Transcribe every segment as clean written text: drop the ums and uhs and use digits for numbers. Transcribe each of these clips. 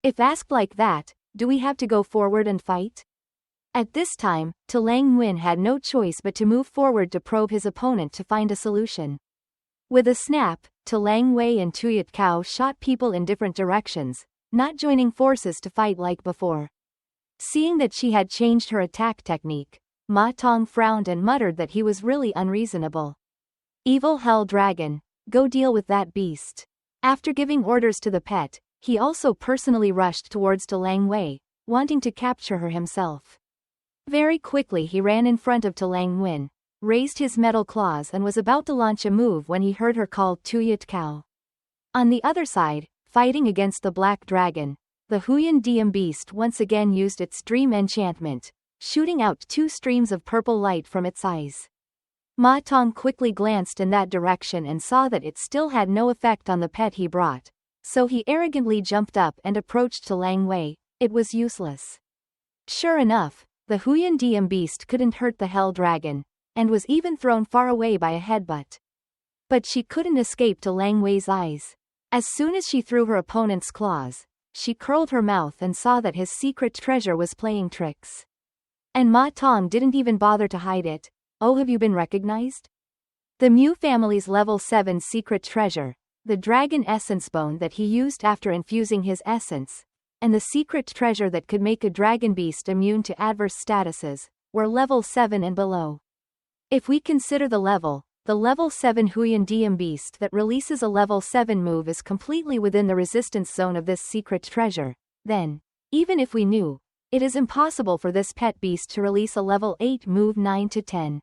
If asked like that, do we have to go forward and fight? At this time, Lang Nguyen had no choice but to move forward to probe his opponent to find a solution. With a snap, Lang Wei and Tuyat Kao shot people in different directions, not joining forces to fight like before. Seeing that she had changed her attack technique, Ma Tong frowned and muttered that he was really unreasonable. Evil hell dragon, go deal with that beast. After giving orders to the pet, he also personally rushed towards Lang Wei, wanting to capture her himself. Very quickly he ran in front of Lang Nguyen, raised his metal claws and was about to launch a move when he heard her call Tuyat Kao. On the other side, fighting against the black dragon, the Huyan Diem beast once again used its dream enchantment, shooting out 2 streams of purple light from its eyes. Ma Tong quickly glanced in that direction and saw that it still had no effect on the pet he brought, so he arrogantly jumped up and approached Lang Wei. It was useless. Sure enough, the Huyan Diem beast couldn't hurt the hell dragon, and was even thrown far away by a headbutt. But she couldn't escape Lang Wei's eyes. As soon as she threw her opponent's claws, she curled her mouth and saw that his secret treasure was playing tricks. And Ma Tong didn't even bother to hide it. Oh, have you been recognized? The Mew family's level 7 secret treasure, the dragon essence bone that he used after infusing his essence, and the secret treasure that could make a dragon beast immune to adverse statuses, were level 7 and below. If we consider the level 7 Huyan Diem beast that releases a level 7 move is completely within the resistance zone of this secret treasure, then, even if we knew, it is impossible for this pet beast to release a level 8 move 9 to 10.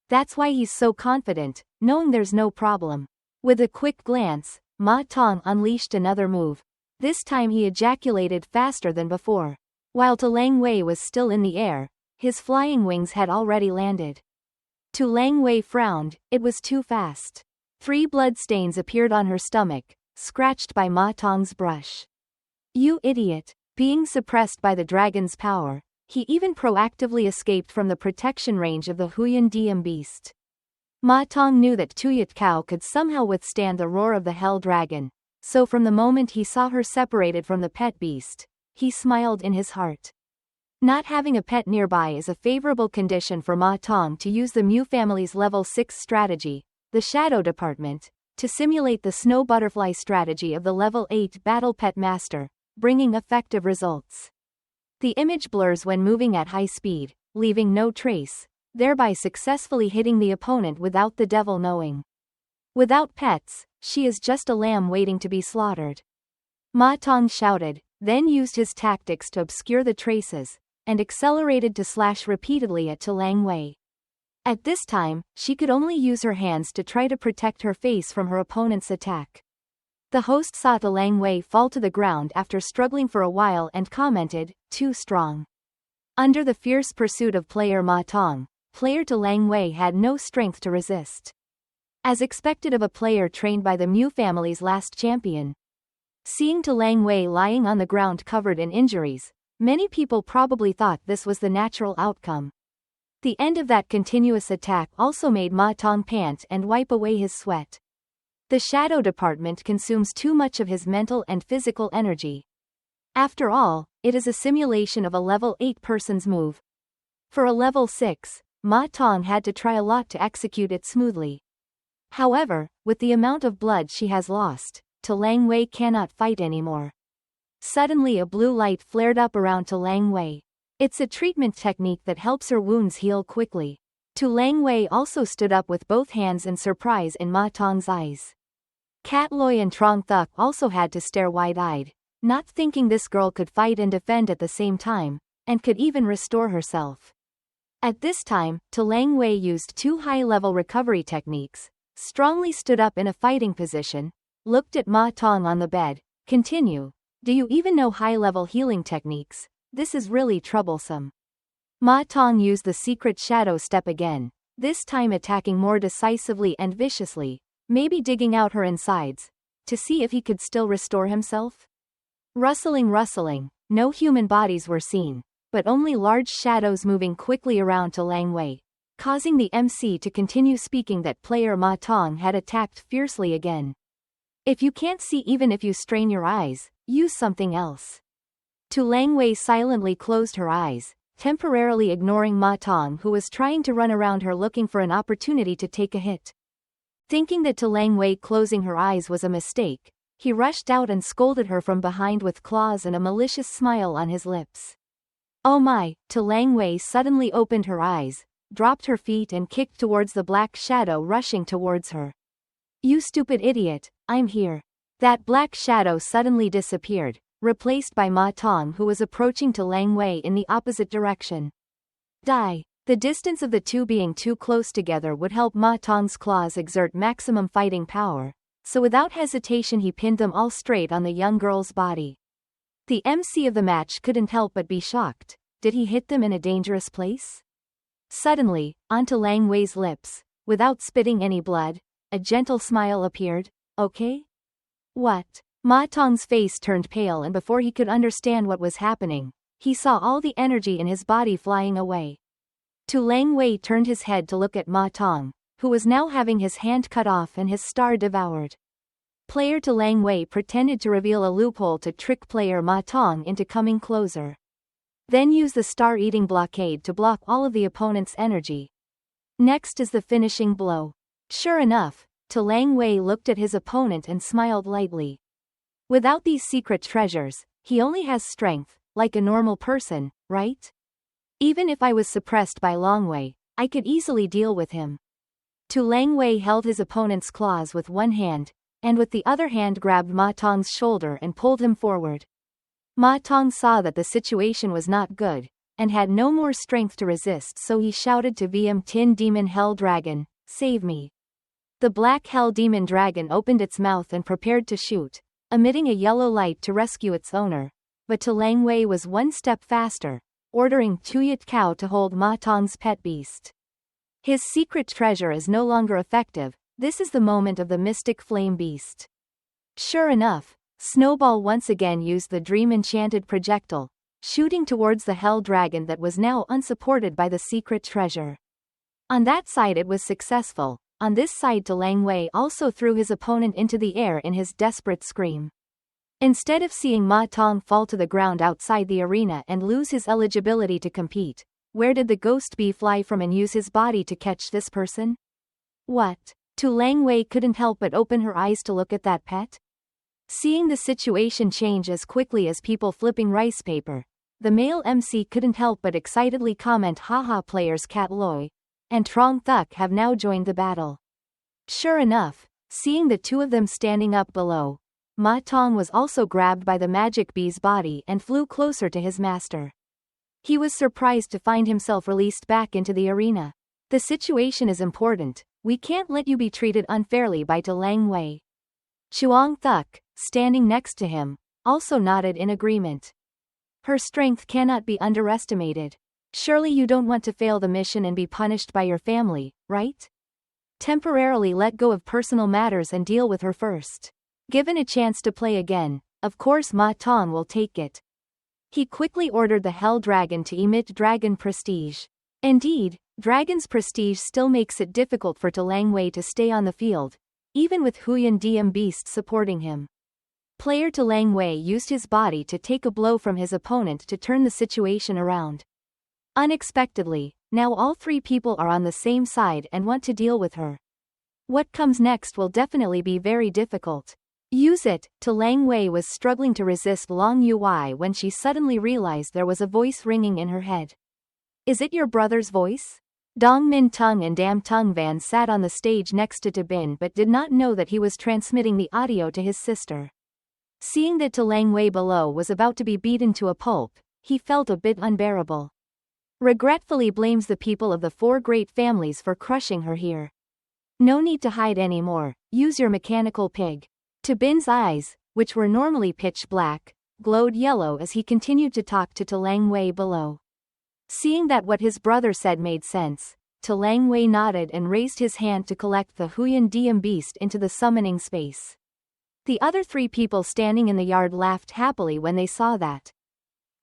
That's why he's so confident, knowing there's no problem. With a quick glance, Ma Tong unleashed another move. This time he ejaculated faster than before. While Lang Wei was still in the air, his flying wings had already landed. Lang Wei frowned, it was too fast. 3 bloodstains appeared on her stomach, scratched by Ma Tong's brush. You idiot! Being suppressed by the dragon's power, he even proactively escaped from the protection range of the Huyan Diem beast. Ma Tong knew that Tuyat Kao could somehow withstand the roar of the hell dragon, so from the moment he saw her separated from the pet beast, he smiled in his heart. Not having a pet nearby is a favorable condition for Ma Tong to use the Mew family's level 6 strategy, the Shadow Department, to simulate the Snow Butterfly strategy of the level 8 Battle Pet Master, bringing effective results. The image blurs when moving at high speed, leaving no trace, thereby successfully hitting the opponent without the devil knowing. Without pets, she is just a lamb waiting to be slaughtered. Ma Tong shouted, then used his tactics to obscure the traces, and accelerated to slash repeatedly at Lang Wei. At this time, she could only use her hands to try to protect her face from her opponent's attack. The host saw Lang Wei fall to the ground after struggling for a while and commented, too strong. Under the fierce pursuit of player Ma Tong, player Lang Wei had no strength to resist. As expected of a player trained by the Mew family's last champion. Seeing Lang Wei lying on the ground covered in injuries, many people probably thought this was the natural outcome. The end of that continuous attack also made Ma Tong pant and wipe away his sweat. The Shadow Department consumes too much of his mental and physical energy. After all, it is a simulation of a level 8 person's move. For a level 6, Ma Tong had to try a lot to execute it smoothly. However, with the amount of blood she has lost, Lang Wei cannot fight anymore. Suddenly a blue light flared up around Lang Wei. It's a treatment technique that helps her wounds heal quickly. Lang Wei also stood up with both hands in surprise in Ma Tong's eyes. Cat Loi and Trong Thuk also had to stare wide-eyed, not thinking this girl could fight and defend at the same time, and could even restore herself. At this time, Lang Wei used 2 high-level recovery techniques, strongly stood up in a fighting position, looked at Ma Tong on the bed, continue, do you even know high-level healing techniques? This is really troublesome. Ma Tong used the secret shadow step again, this time attacking more decisively and viciously, maybe digging out her insides, to see if he could still restore himself. Rustling, no human bodies were seen, but only large shadows moving quickly around Lang Wei, causing the MC to continue speaking that player Ma Tong had attacked fiercely again. If you can't see even if you strain your eyes, use something else. Tu Langwei silently closed her eyes, temporarily ignoring Ma Tong, who was trying to run around her looking for an opportunity to take a hit. Thinking that Tu Langwei closing her eyes was a mistake, he rushed out and scolded her from behind with claws and a malicious smile on his lips. Oh my! Tu Langwei suddenly opened her eyes, dropped her feet and kicked towards the black shadow rushing towards her. You stupid idiot, I'm here. That black shadow suddenly disappeared, replaced by Ma Tong, who was approaching Tu Langwei in the opposite direction. Die. The distance of the two being too close together would help Ma Tong's claws exert maximum fighting power, so without hesitation he pinned them all straight on the young girl's body. The MC of the match couldn't help but be shocked. Did he hit them in a dangerous place? Suddenly, on Tu Langwei's lips, without spitting any blood, a gentle smile appeared. Okay? What? Ma Tong's face turned pale, and before he could understand what was happening, he saw all the energy in his body flying away. Tu Langwei turned his head to look at Ma Tong, who was now having his hand cut off and his star devoured. Player Tu Langwei pretended to reveal a loophole to trick player Ma Tong into coming closer. Then use the star-eating blockade to block all of the opponent's energy. Next is the finishing blow. Sure enough, Tu Langwei looked at his opponent and smiled lightly. Without these secret treasures, he only has strength, like a normal person, right? Even if I was suppressed by Langwei, I could easily deal with him. Tu Langwei held his opponent's claws with one hand, and with the other hand grabbed Ma Tong's shoulder and pulled him forward. Ma Tong saw that the situation was not good, and had no more strength to resist, so he shouted to VM Tin Demon Hell Dragon, save me. The black Hell Demon Dragon opened its mouth and prepared to shoot, emitting a yellow light to rescue its owner, but Tu Langwei was one step faster, ordering Tuyat Cow to hold Ma Tong's pet beast. His secret treasure is no longer effective. This is the moment of the mystic flame beast. Sure enough, Snowball once again used the dream-enchanted projectile, shooting towards the Hell Dragon that was now unsupported by the secret treasure. On that side it was successful. On this side Tu Langwei also threw his opponent into the air in his desperate scream. Instead of seeing Ma Tong fall to the ground outside the arena and lose his eligibility to compete, where did the ghost bee fly from and use his body to catch this person? What? Tu Langwei couldn't help but open her eyes to look at that pet. Seeing the situation change as quickly as people flipping rice paper, the male MC couldn't help but excitedly comment, haha, players Cat Loi and Trong Thuk have now joined the battle. Sure enough, seeing the two of them standing up below, Ma Tong was also grabbed by the magic bee's body and flew closer to his master. He was surprised to find himself released back into the arena. The situation is important. We can't let you be treated unfairly by Tu Langwei. Chuang Thuk, standing next to him, also nodded in agreement. Her strength cannot be underestimated. Surely you don't want to fail the mission and be punished by your family, right? Temporarily let go of personal matters and deal with her first. Given a chance to play again, of course Ma Tong will take it. He quickly ordered the Hell Dragon to emit Dragon Prestige. Indeed, Dragon's Prestige still makes it difficult for Tu Langwei to stay on the field, even with Huyan DM Beast supporting him. Player Tu Langwei used his body to take a blow from his opponent to turn the situation around. Unexpectedly, now all three people are on the same side and want to deal with her. What comes next will definitely be very difficult. Use it. Tu Langwei was struggling to resist Long Ui when she suddenly realized there was a voice ringing in her head. Is it your brother's voice? Dong Min Tung and Dam Tung Van sat on the stage next to Bin but did not know that he was transmitting the audio to his sister. Seeing that Tu Langwei below was about to be beaten to a pulp, he felt a bit unbearable. Regretfully blames the people of the four great families for crushing her here. No need to hide anymore, use your mechanical pig. Bin's eyes, which were normally pitch black, glowed yellow as he continued to talk to Tu Langwei below. Seeing that what his brother said made sense, Tu Langwei nodded and raised his hand to collect the Huyan DM Beast into the summoning space. The other three people standing in the yard laughed happily when they saw that.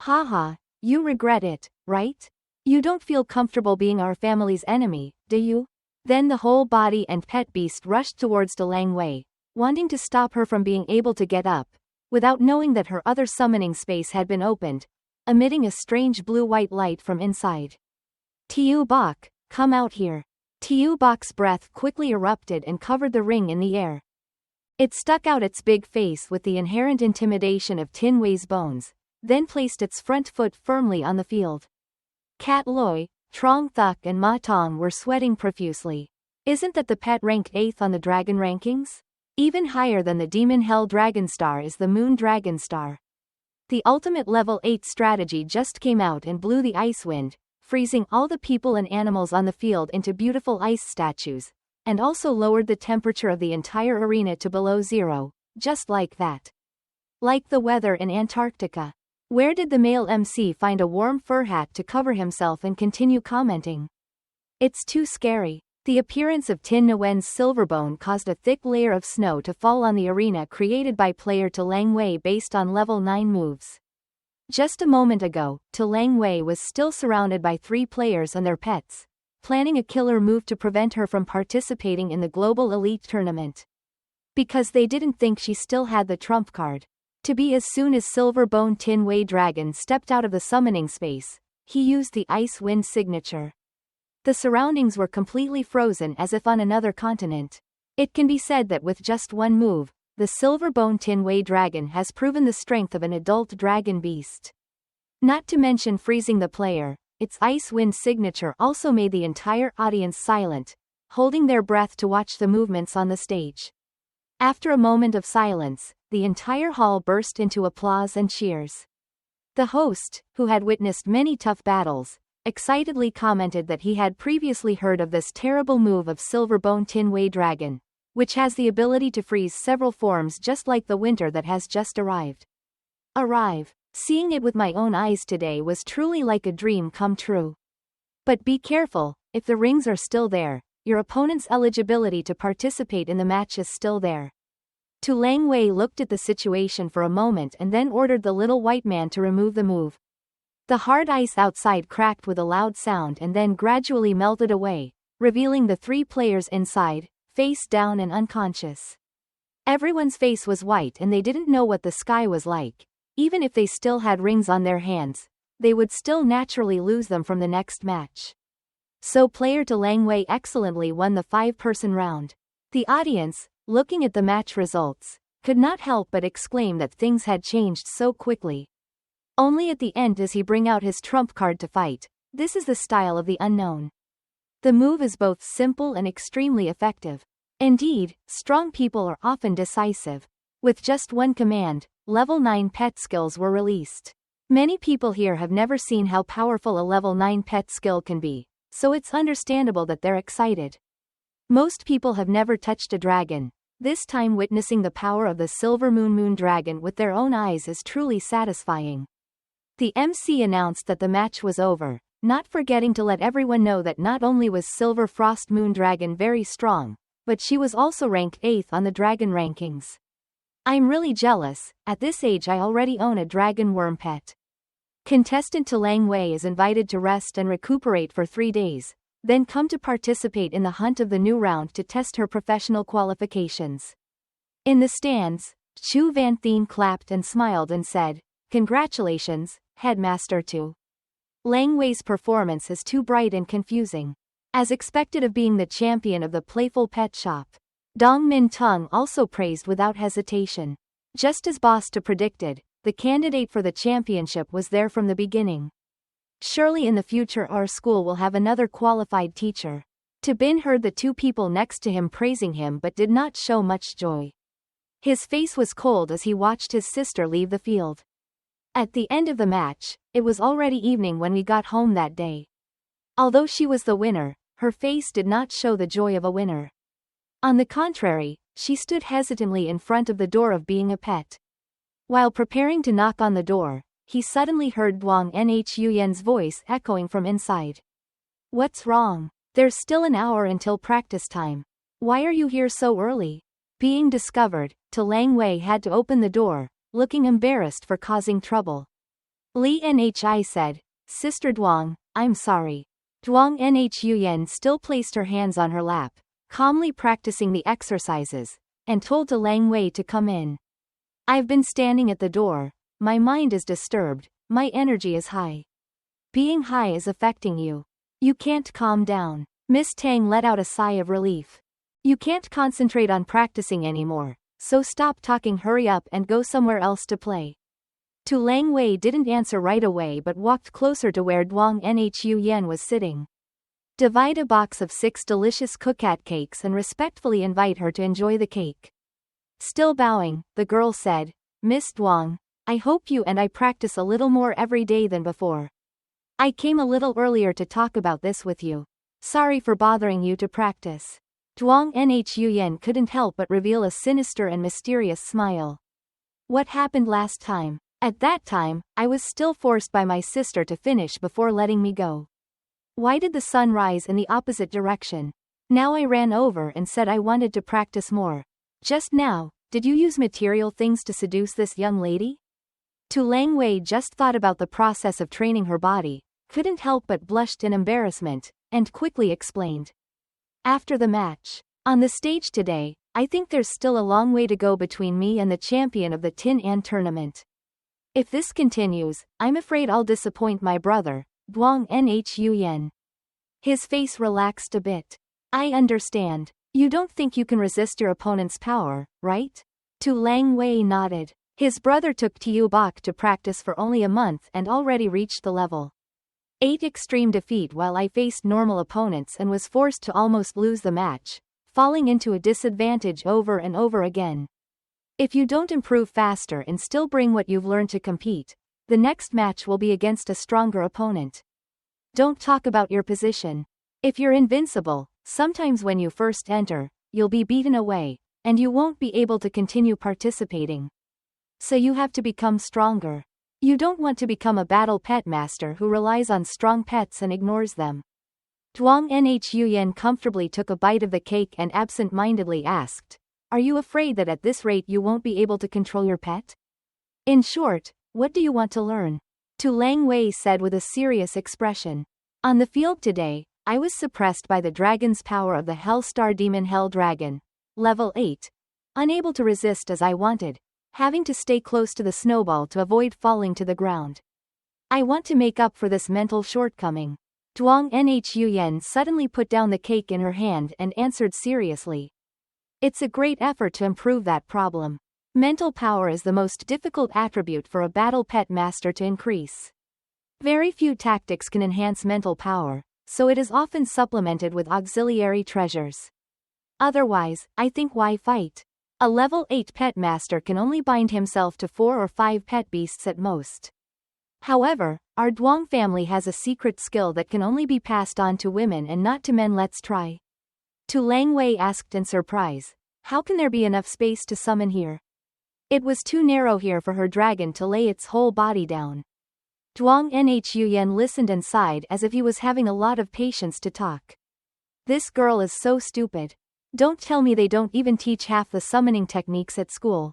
Haha, you regret it, right? You don't feel comfortable being our family's enemy, do you? Then the whole body and pet beast rushed towards Tu Langwei, wanting to stop her from being able to get up, without knowing that her other summoning space had been opened, emitting a strange blue-white light from inside. Tiu Bok, come out here. Tiu Bok's breath quickly erupted and covered the ring in the air. It stuck out its big face with the inherent intimidation of Tin Wei's bones, then placed its front foot firmly on the field. Cat Loi, Trong Thuk and Ma Tong were sweating profusely. Isn't that the pet ranked 8th on the dragon rankings? Even higher than the Demon Hell Dragon Star is the Moon Dragon Star. The ultimate level 8 strategy just came out and blew the ice wind, freezing all the people and animals on the field into beautiful ice statues, and also lowered the temperature of the entire arena to below zero, just like that. Like the weather in Antarctica. Where did the male MC find a warm fur hat to cover himself and continue commenting? It's too scary. The appearance of Tin Nguyen's Silverbone caused a thick layer of snow to fall on the arena created by player To Lang Wei based on level 9 moves. Just a moment ago, To Lang Wei was still surrounded by 3 players and their pets, planning a killer move to prevent her from participating in the Global Elite Tournament. Because they didn't think she still had the trump card. To be as soon as Silverbone Tin Wei Dragon stepped out of the summoning space, he used the Ice Wind signature. The surroundings were completely frozen as if on another continent. It can be said that with just one move, the Silverbone Tin Wei Dragon has proven the strength of an adult dragon beast. Not to mention freezing the player, its Ice Wind signature also made the entire audience silent, holding their breath to watch the movements on the stage. After a moment of silence, the entire hall burst into applause and cheers. The host, who had witnessed many tough battles, excitedly commented that he had previously heard of this terrible move of Silverbone Tin Wei Dragon, which has the ability to freeze several forms just like the winter that has just arrived. Seeing it with my own eyes today was truly like a dream come true. But be careful, if the rings are still there, your opponent's eligibility to participate in the match is still there. To Lang Wei looked at the situation for a moment and then ordered the little white man to remove the move. The hard ice outside cracked with a loud sound and then gradually melted away, revealing the 3 players inside, face down and unconscious. Everyone's face was white and they didn't know what the sky was like. Even if they still had rings on their hands, they would still naturally lose them from the next match. So player To Lang Wei excellently won the 5-person round. The audience, looking at the match results, could not help but exclaim that things had changed so quickly. Only at the end does he bring out his trump card to fight. This is the style of the unknown. The move is both simple and extremely effective. Indeed, strong people are often decisive. With just one command, level 9 pet skills were released. Many people here have never seen how powerful a level 9 pet skill can be, so it's understandable that they're excited. Most people have never touched a dragon. This time witnessing the power of the Silver Moon Dragon with their own eyes is truly satisfying. The MC announced that the match was over, not forgetting to let everyone know that not only was Silver Frost Moon Dragon very strong, but she was also ranked 8th on the dragon rankings. I'm really jealous, at this age I already own a dragon worm pet. Contestant To Lang Wei is invited to rest and recuperate for 3 days, then come to participate in the hunt of the new round to test her professional qualifications. In the stands, Chu Van Thien clapped and smiled and said, "Congratulations, Headmaster To Lang Wei's performance is too bright and confusing. As expected of being the champion of the playful pet shop." Dong Min Tung also praised without hesitation. Just as Boss To predicted, the candidate for the championship was there from the beginning. Surely in the future our school will have another qualified teacher. To Bin heard the 2 people next to him praising him but did not show much joy. His face was cold as he watched his sister leave the field. At the end of the match, it was already evening when we got home that day. Although she was the winner, her face did not show the joy of a winner. On the contrary, she stood hesitantly in front of the door of Being a Pet. While preparing to knock on the door, he suddenly heard Duong Nhuyen's voice echoing from inside. "What's wrong? There's still an hour until practice time. Why are you here so early?" Being discovered, To Lang Wei had to open the door, looking embarrassed for causing trouble. Li Nhi said, "Sister Duong, I'm sorry." Duong Nhuyen still placed her hands on her lap, calmly practicing the exercises, and told To Lang Wei to come in. I've been standing at the door, my mind is disturbed, my energy is high. Being high is affecting you. You can't calm down. Miss Tang let out a sigh of relief. You can't concentrate on practicing anymore, so stop talking, hurry up and go somewhere else to play. Tu Lang Wei didn't answer right away but walked closer to where Duong Nhu Yen was sitting. Divide a box of 6 delicious cookie cakes and respectfully invite her to enjoy the cake. Still bowing, the girl said, Miss Duong, I hope you and I practice a little more every day than before. I came a little earlier to talk about this with you. Sorry for bothering you to practice. Duong Nhu Yen couldn't help but reveal a sinister and mysterious smile. What happened last time? At that time, I was still forced by my sister to finish before letting me go. Why did the sun rise in the opposite direction? Now I ran over and said I wanted to practice more. Just now, did you use material things to seduce this young lady? Tu Lang Wei just thought about the process of training her body, couldn't help but blushed in embarrassment, and quickly explained. After the match. On the stage today, I think there's still a long way to go between me and the champion of the Tin An tournament. If this continues, I'm afraid I'll disappoint my brother, Duong Nhu Yen. His face relaxed a bit. I understand. You don't think you can resist your opponent's power, right? Tu Lang Wei nodded. His brother took Tiu Bok to practice for only a month and already reached the level 8 extreme defeat while I faced normal opponents and was forced to almost lose the match, falling into a disadvantage over and over again. If you don't improve faster and still bring what you've learned to compete, the next match will be against a stronger opponent. Don't talk about your position. If you're invincible, sometimes when you first enter, you'll be beaten away, and you won't be able to continue participating. So you have to become stronger. You don't want to become a battle pet master who relies on strong pets and ignores them. Duong Nhu Yen comfortably took a bite of the cake and absent-mindedly asked, Are you afraid that at this rate you won't be able to control your pet? In short, what do you want to learn? Tu Lang Wei said with a serious expression. On the field today, I was suppressed by the dragon's power of the Hellstar Demon Hell Dragon, level 8. Unable to resist as I wanted, having to stay close to the snowball to avoid falling to the ground. I want to make up for this mental shortcoming. Duong Nhu Yen suddenly put down the cake in her hand and answered seriously. It's a great effort to improve that problem. Mental power is the most difficult attribute for a battle pet master to increase. Very few tactics can enhance mental power, so it is often supplemented with auxiliary treasures. Otherwise, I think why fight? A level 8 pet master can only bind himself to 4 or 5 pet beasts at most. However, our Duong family has a secret skill that can only be passed on to women and not to men. Let's try. Tu Lang Wei asked in surprise. How can there be enough space to summon here? It was too narrow here for her dragon to lay its whole body down. Duong Nhu Yen listened and sighed as if he was having a lot of patience to talk. This girl is so stupid. Don't tell me they don't even teach half the summoning techniques at school.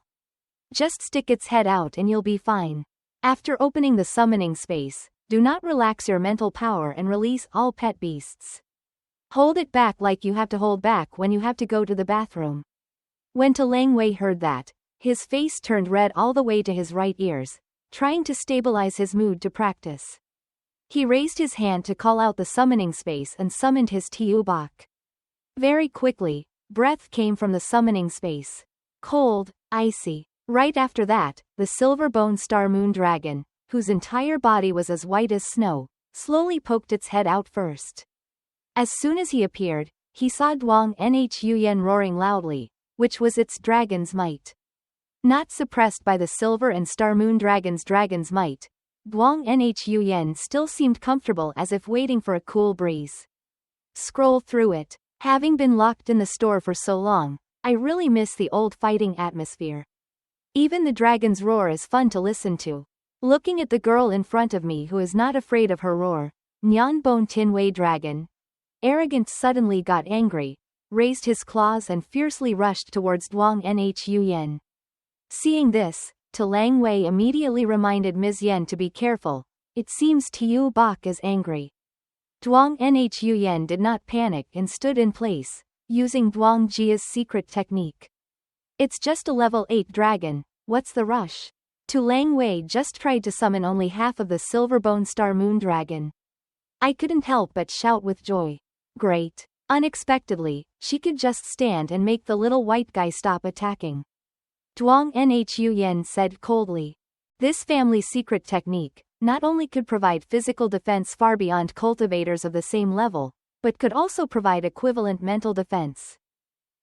Just stick its head out and you'll be fine. After opening the summoning space, do not relax your mental power and release all pet beasts. Hold it back like you have to hold back when you have to go to the bathroom. When Tu Lang Wei heard that, his face turned red all the way to his right ears, trying to stabilize his mood to practice. He raised his hand to call out the summoning space and summoned his Tiu Bok. Very quickly, breath came from the summoning space. Cold, icy. Right after that, the silver-bone star moon dragon, whose entire body was as white as snow, slowly poked its head out first. As soon as he appeared, he saw Duong Nhu Yen roaring loudly, which was its dragon's might. Not suppressed by the silver and star moon dragon's might, Duong Nhu Yen still seemed comfortable as if waiting for a cool breeze. Scroll through it. Having been locked in the store for so long, I really miss the old fighting atmosphere. Even the dragon's roar is fun to listen to. Looking at the girl in front of me who is not afraid of her roar, Nyan Bone Tin Wei Dragon, arrogant, suddenly got angry, raised his claws and fiercely rushed towards Duong Nhu Yen. Seeing this, Tu Lang Wei immediately reminded Ms. Yen to be careful. It seems Tiu Bok is angry. Duong Nhu Yen did not panic and stood in place, using Duong Jia's secret technique. It's just a level 8 dragon, what's the rush? Tu Lang Wei just tried to summon only half of the Silverbone Star Moon Dragon. I couldn't help but shout with joy. Great. Unexpectedly, she could just stand and make the little white guy stop attacking. Duong Nhu Yen said coldly. This family's secret technique not only could provide physical defense far beyond cultivators of the same level, but could also provide equivalent mental defense.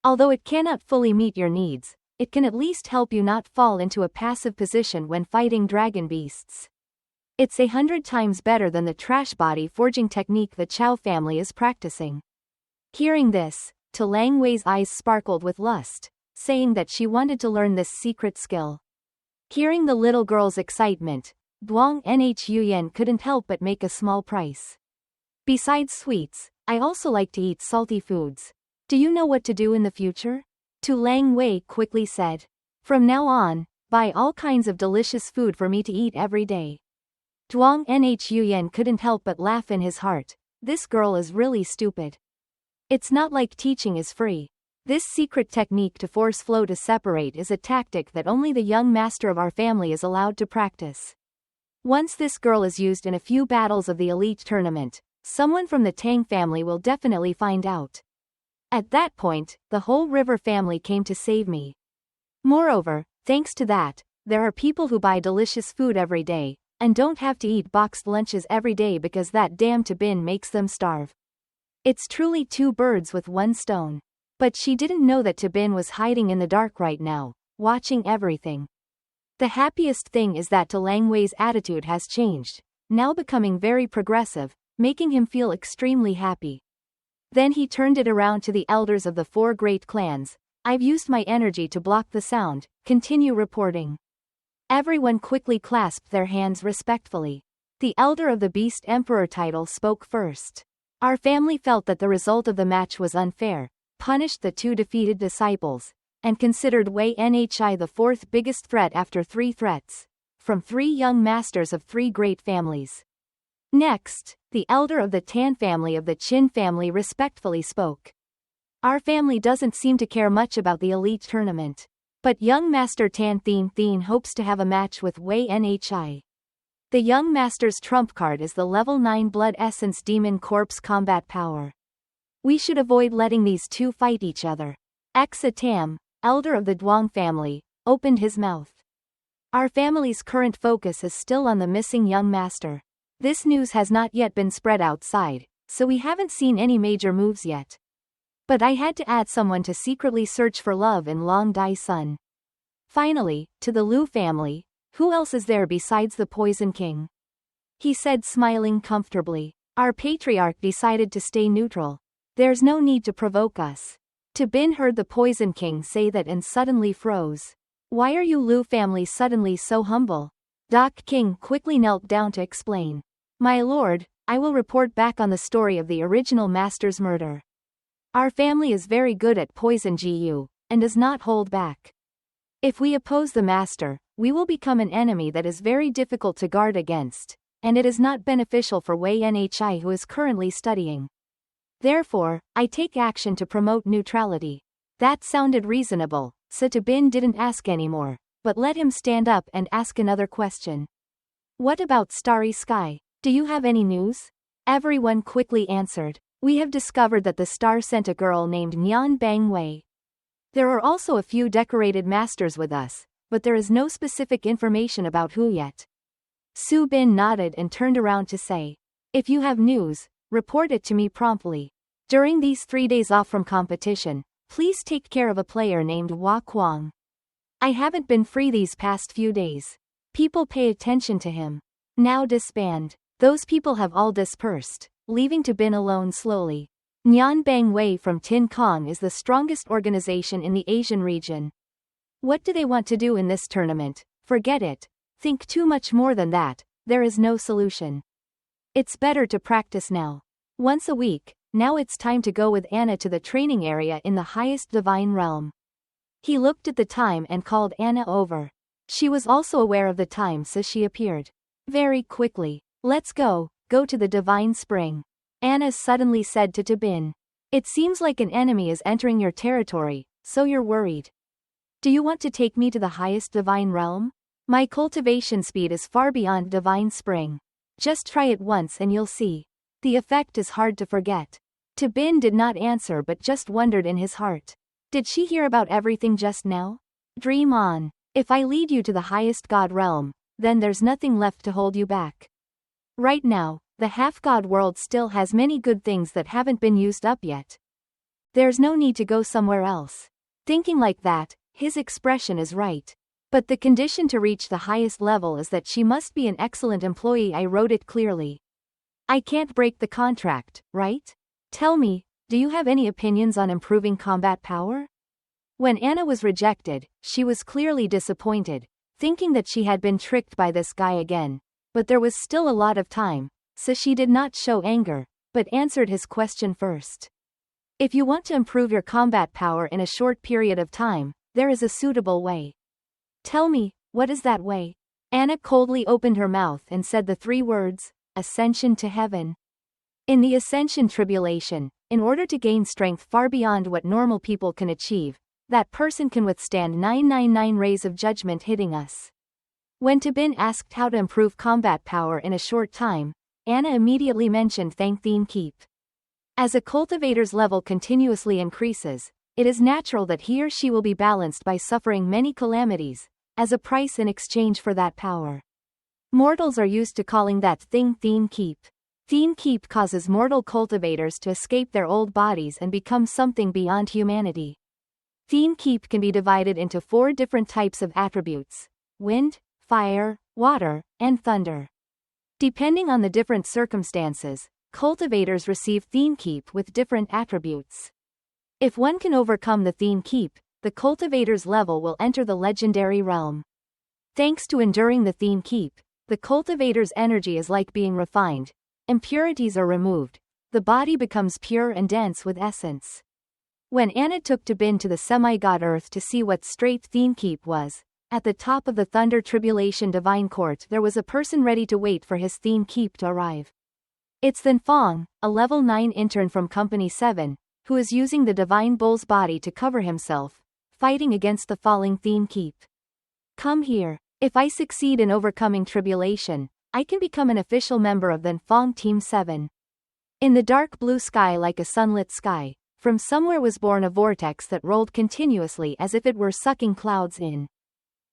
Although it cannot fully meet your needs, it can at least help you not fall into a passive position when fighting dragon beasts. It's 100 times better than the trash body forging technique the Chow family is practicing. Hearing this, Tu Lang Wei's eyes sparkled with lust, saying that she wanted to learn this secret skill. Hearing the little girl's excitement, Duong Nhu Yen couldn't help but make a small price. Besides sweets, I also like to eat salty foods. Do you know what to do in the future? Tu Lang Wei quickly said. From now on, buy all kinds of delicious food for me to eat every day. Duong Nhu Yen couldn't help but laugh in his heart. This girl is really stupid. It's not like teaching is free. This secret technique to force flow to separate is a tactic that only the young master of our family is allowed to practice. Once this girl is used in a few battles of the elite tournament, someone from the Tang family will definitely find out. At that point, the whole River family came to save me. Moreover, thanks to that, there are people who buy delicious food every day, and don't have to eat boxed lunches every day because that damn Tabin makes them starve. It's truly two birds with one stone. But she didn't know that Tabin was hiding in the dark right now, watching everything. The happiest thing is that Tu Lang Wei's attitude has changed, now becoming very progressive, making him feel extremely happy. Then he turned it around to the elders of the 4 great clans. I've used my energy to block the sound, continue reporting. Everyone quickly clasped their hands respectfully. The elder of the Beast Emperor title spoke first. Our family felt that the result of the match was unfair, punished the 2 defeated disciples, and considered Wei Nhi the 4th biggest threat after 3 threats, from 3 young masters of 3 great families. Next, the elder of the Tan family of the Qin family respectfully spoke. Our family doesn't seem to care much about the elite tournament, but young master Tan Thien hopes to have a match with Wei Nhi. The young master's trump card is the level 9 Blood Essence Demon Corpse combat power. We should avoid letting these 2 fight each other. Exa Tam, elder of the Duong family, opened his mouth. Our family's current focus is still on the missing young master. This news has not yet been spread outside, so we haven't seen any major moves yet. But I had to add someone to secretly search for love in Long Dai Sun. Finally, to the Liu family, who else is there besides the Poison King? He said, smiling comfortably. Our patriarch decided to stay neutral. There's no need to provoke us. Tabin heard the Poison King say that and suddenly froze. Why are you Liu family suddenly so humble? Doc King quickly knelt down to explain. My lord, I will report back on the story of the original master's murder. Our family is very good at poison Gu, and does not hold back. If we oppose the master, we will become an enemy that is very difficult to guard against, and it is not beneficial for Wei Nhi who is currently studying. Therefore, I take action to promote neutrality. That sounded reasonable, so Tabin didn't ask anymore, but let him stand up and ask another question. What about Starry Sky? Do you have any news? Everyone quickly answered. We have discovered that the star sent a girl named Nyan Bang Wei. There are also a few decorated masters with us, but there is no specific information about who yet. Su Bin nodded and turned around to say. If you have news, report it to me promptly. During these 3 days off from competition, please take care of a player named Hua Kuang. I haven't been free these past few days. People pay attention to him. Now disband. Those people have all dispersed, leaving Tabin alone slowly. Nyan Bang Wei from Tin Kong is the strongest organization in the Asian region. What do they want to do in this tournament? Forget it. Think too much more than that, there is no solution. It's better to practice now. Once a week, now it's time to go with Anna to the training area in the highest divine realm. He looked at the time and called Anna over. She was also aware of the time, so she appeared. Very quickly. Let's go to the divine spring. Anna suddenly said to Tabin. It seems like an enemy is entering your territory, so you're worried. Do you want to take me to the highest divine realm? My cultivation speed is far beyond divine spring. Just try it once and you'll see. The effect is hard to forget. Bin did not answer but just wondered in his heart. Did she hear about everything just now? Dream on. If I lead you to the highest god realm, then there's nothing left to hold you back. Right now, the half-god world still has many good things that haven't been used up yet. There's no need to go somewhere else. Thinking like that, his expression is right. But the condition to reach the highest level is that she must be an excellent employee. I wrote it clearly. I can't break the contract, right? Tell me, do you have any opinions on improving combat power? When Anna was rejected, she was clearly disappointed, thinking that she had been tricked by this guy again. But there was still a lot of time, so she did not show anger, but answered his question first. If you want to improve your combat power in a short period of time, there is a suitable way. Tell me, what is that way? Anna coldly opened her mouth and said the 3 words, ascension to heaven. In the ascension tribulation, in order to gain strength far beyond what normal people can achieve, that person can withstand 999 rays of judgment hitting us. When Bin asked how to improve combat power in a short time, Anna immediately mentioned Thank Theme Keep. As a cultivator's level continuously increases, it is natural that he or she will be balanced by suffering many calamities, as a price in exchange for that power. Mortals are used to calling that thing Theme Keep. Theme Keep causes mortal cultivators to escape their old bodies and become something beyond humanity. Theme Keep can be divided into 4 different types of attributes: wind, fire, water, and thunder. Depending on the different circumstances, cultivators receive Theme Keep with different attributes. If one can overcome the Theme Keep, the cultivator's level will enter the legendary realm. Thanks to enduring the Theme Keep, the cultivator's energy is like being refined. Impurities are removed. The body becomes pure and dense with essence. When Anna took Bin to the semi-god Earth to see what straight Theme Keep was, at the top of the Thunder Tribulation Divine Court there was a person ready to wait for his Theme Keep to arrive. It's Then Fong, a level 9 intern from Company 7, who is using the Divine Bull's body to cover himself, fighting against the falling Theme Keep. Come here. If I succeed in overcoming tribulation, I can become an official member of Then Fong Team 7. In the dark blue sky, like a sunlit sky, from somewhere was born a vortex that rolled continuously as if it were sucking clouds in.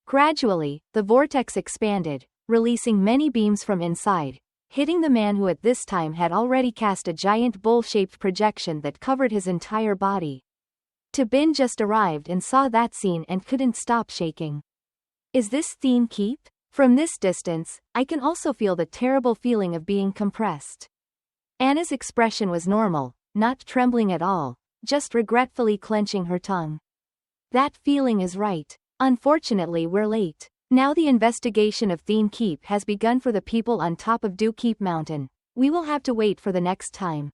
Gradually, the vortex expanded, releasing many beams from inside, hitting the man who at this time had already cast a giant bull-shaped projection that covered his entire body. Bin just arrived and saw that scene and couldn't stop shaking. Is this Theme Keep? From this distance, I can also feel the terrible feeling of being compressed. Anna's expression was normal, not trembling at all, just regretfully clenching her tongue. That feeling is right. Unfortunately, we're late. Now the investigation of Theme Keep has begun for the people on top of Dew Keep Mountain. We will have to wait for the next time.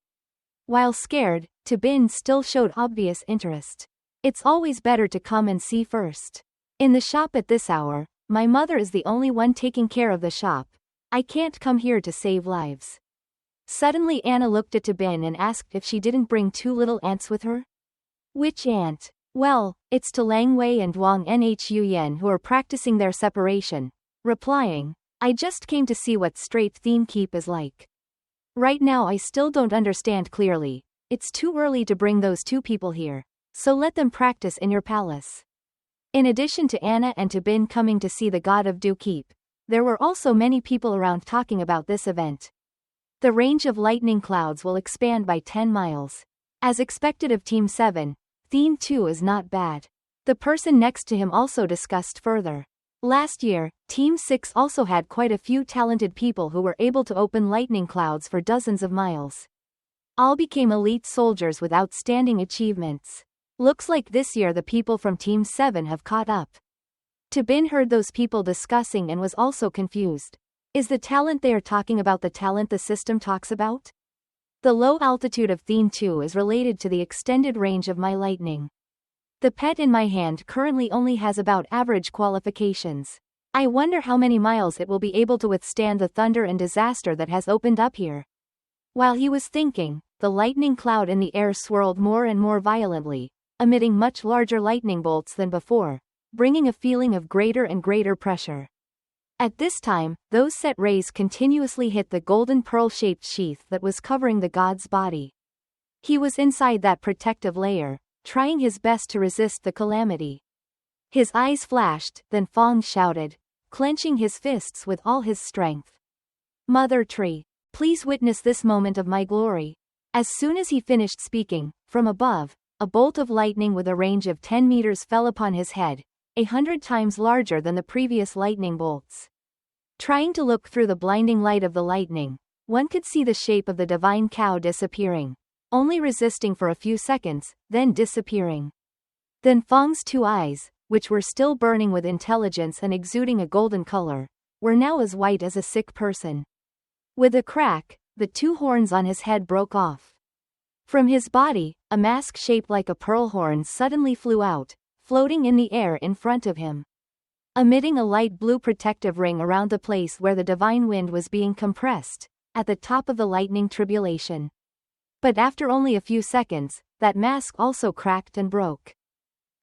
While scared, Bin still showed obvious interest. It's always better to come and see first. In the shop at this hour, my mother is the only one taking care of the shop. I can't come here to save lives. Suddenly Anna looked at Bin and asked if she didn't bring 2 little ants with her. Which ant? Well, it's Lang Wei and Wang Nhuyen who are practicing their separation, replying, I just came to see what straight Theme Keep is like. Right now I still don't understand clearly. It's too early to bring those 2 people here, so let them practice in your palace. In addition to Anna and Bin coming to see the god of Dew Keep, there were also many people around talking about this event. The range of lightning clouds will expand by 10 miles. As expected of Team 7, Theme 2 is not bad. The person next to him also discussed further. Last year, Team 6 also had quite a few talented people who were able to open lightning clouds for dozens of miles. All became elite soldiers with outstanding achievements. Looks like this year the people from Team 7 have caught up. Bin heard those people discussing and was also confused. Is the talent they are talking about the talent the system talks about? The low altitude of Theme 2 is related to the extended range of my lightning. The pet in my hand currently only has about average qualifications. I wonder how many miles it will be able to withstand the thunder and disaster that has opened up here. While he was thinking, the lightning cloud in the air swirled more and more violently, emitting much larger lightning bolts than before, bringing a feeling of greater and greater pressure. At this time, those set rays continuously hit the golden pearl-shaped sheath that was covering the god's body. He was inside that protective layer, trying his best to resist the calamity. His eyes flashed, then Fong shouted, clenching his fists with all his strength. Mother Tree, please witness this moment of my glory. As soon as he finished speaking, from above, a bolt of lightning with a range of 10 meters fell upon his head, 100 times larger than the previous lightning bolts. Trying to look through the blinding light of the lightning, one could see the shape of the divine cow disappearing, only resisting for a few seconds, then disappearing. Then Fong's two eyes, which were still burning with intelligence and exuding a golden color, were now as white as a sick person. With a crack, the two horns on his head broke off. From his body, a mask shaped like a pearl horn suddenly flew out, floating in the air in front of him, emitting a light blue protective ring around the place where the divine wind was being compressed, at the top of the lightning tribulation. But after only a few seconds, that mask also cracked and broke.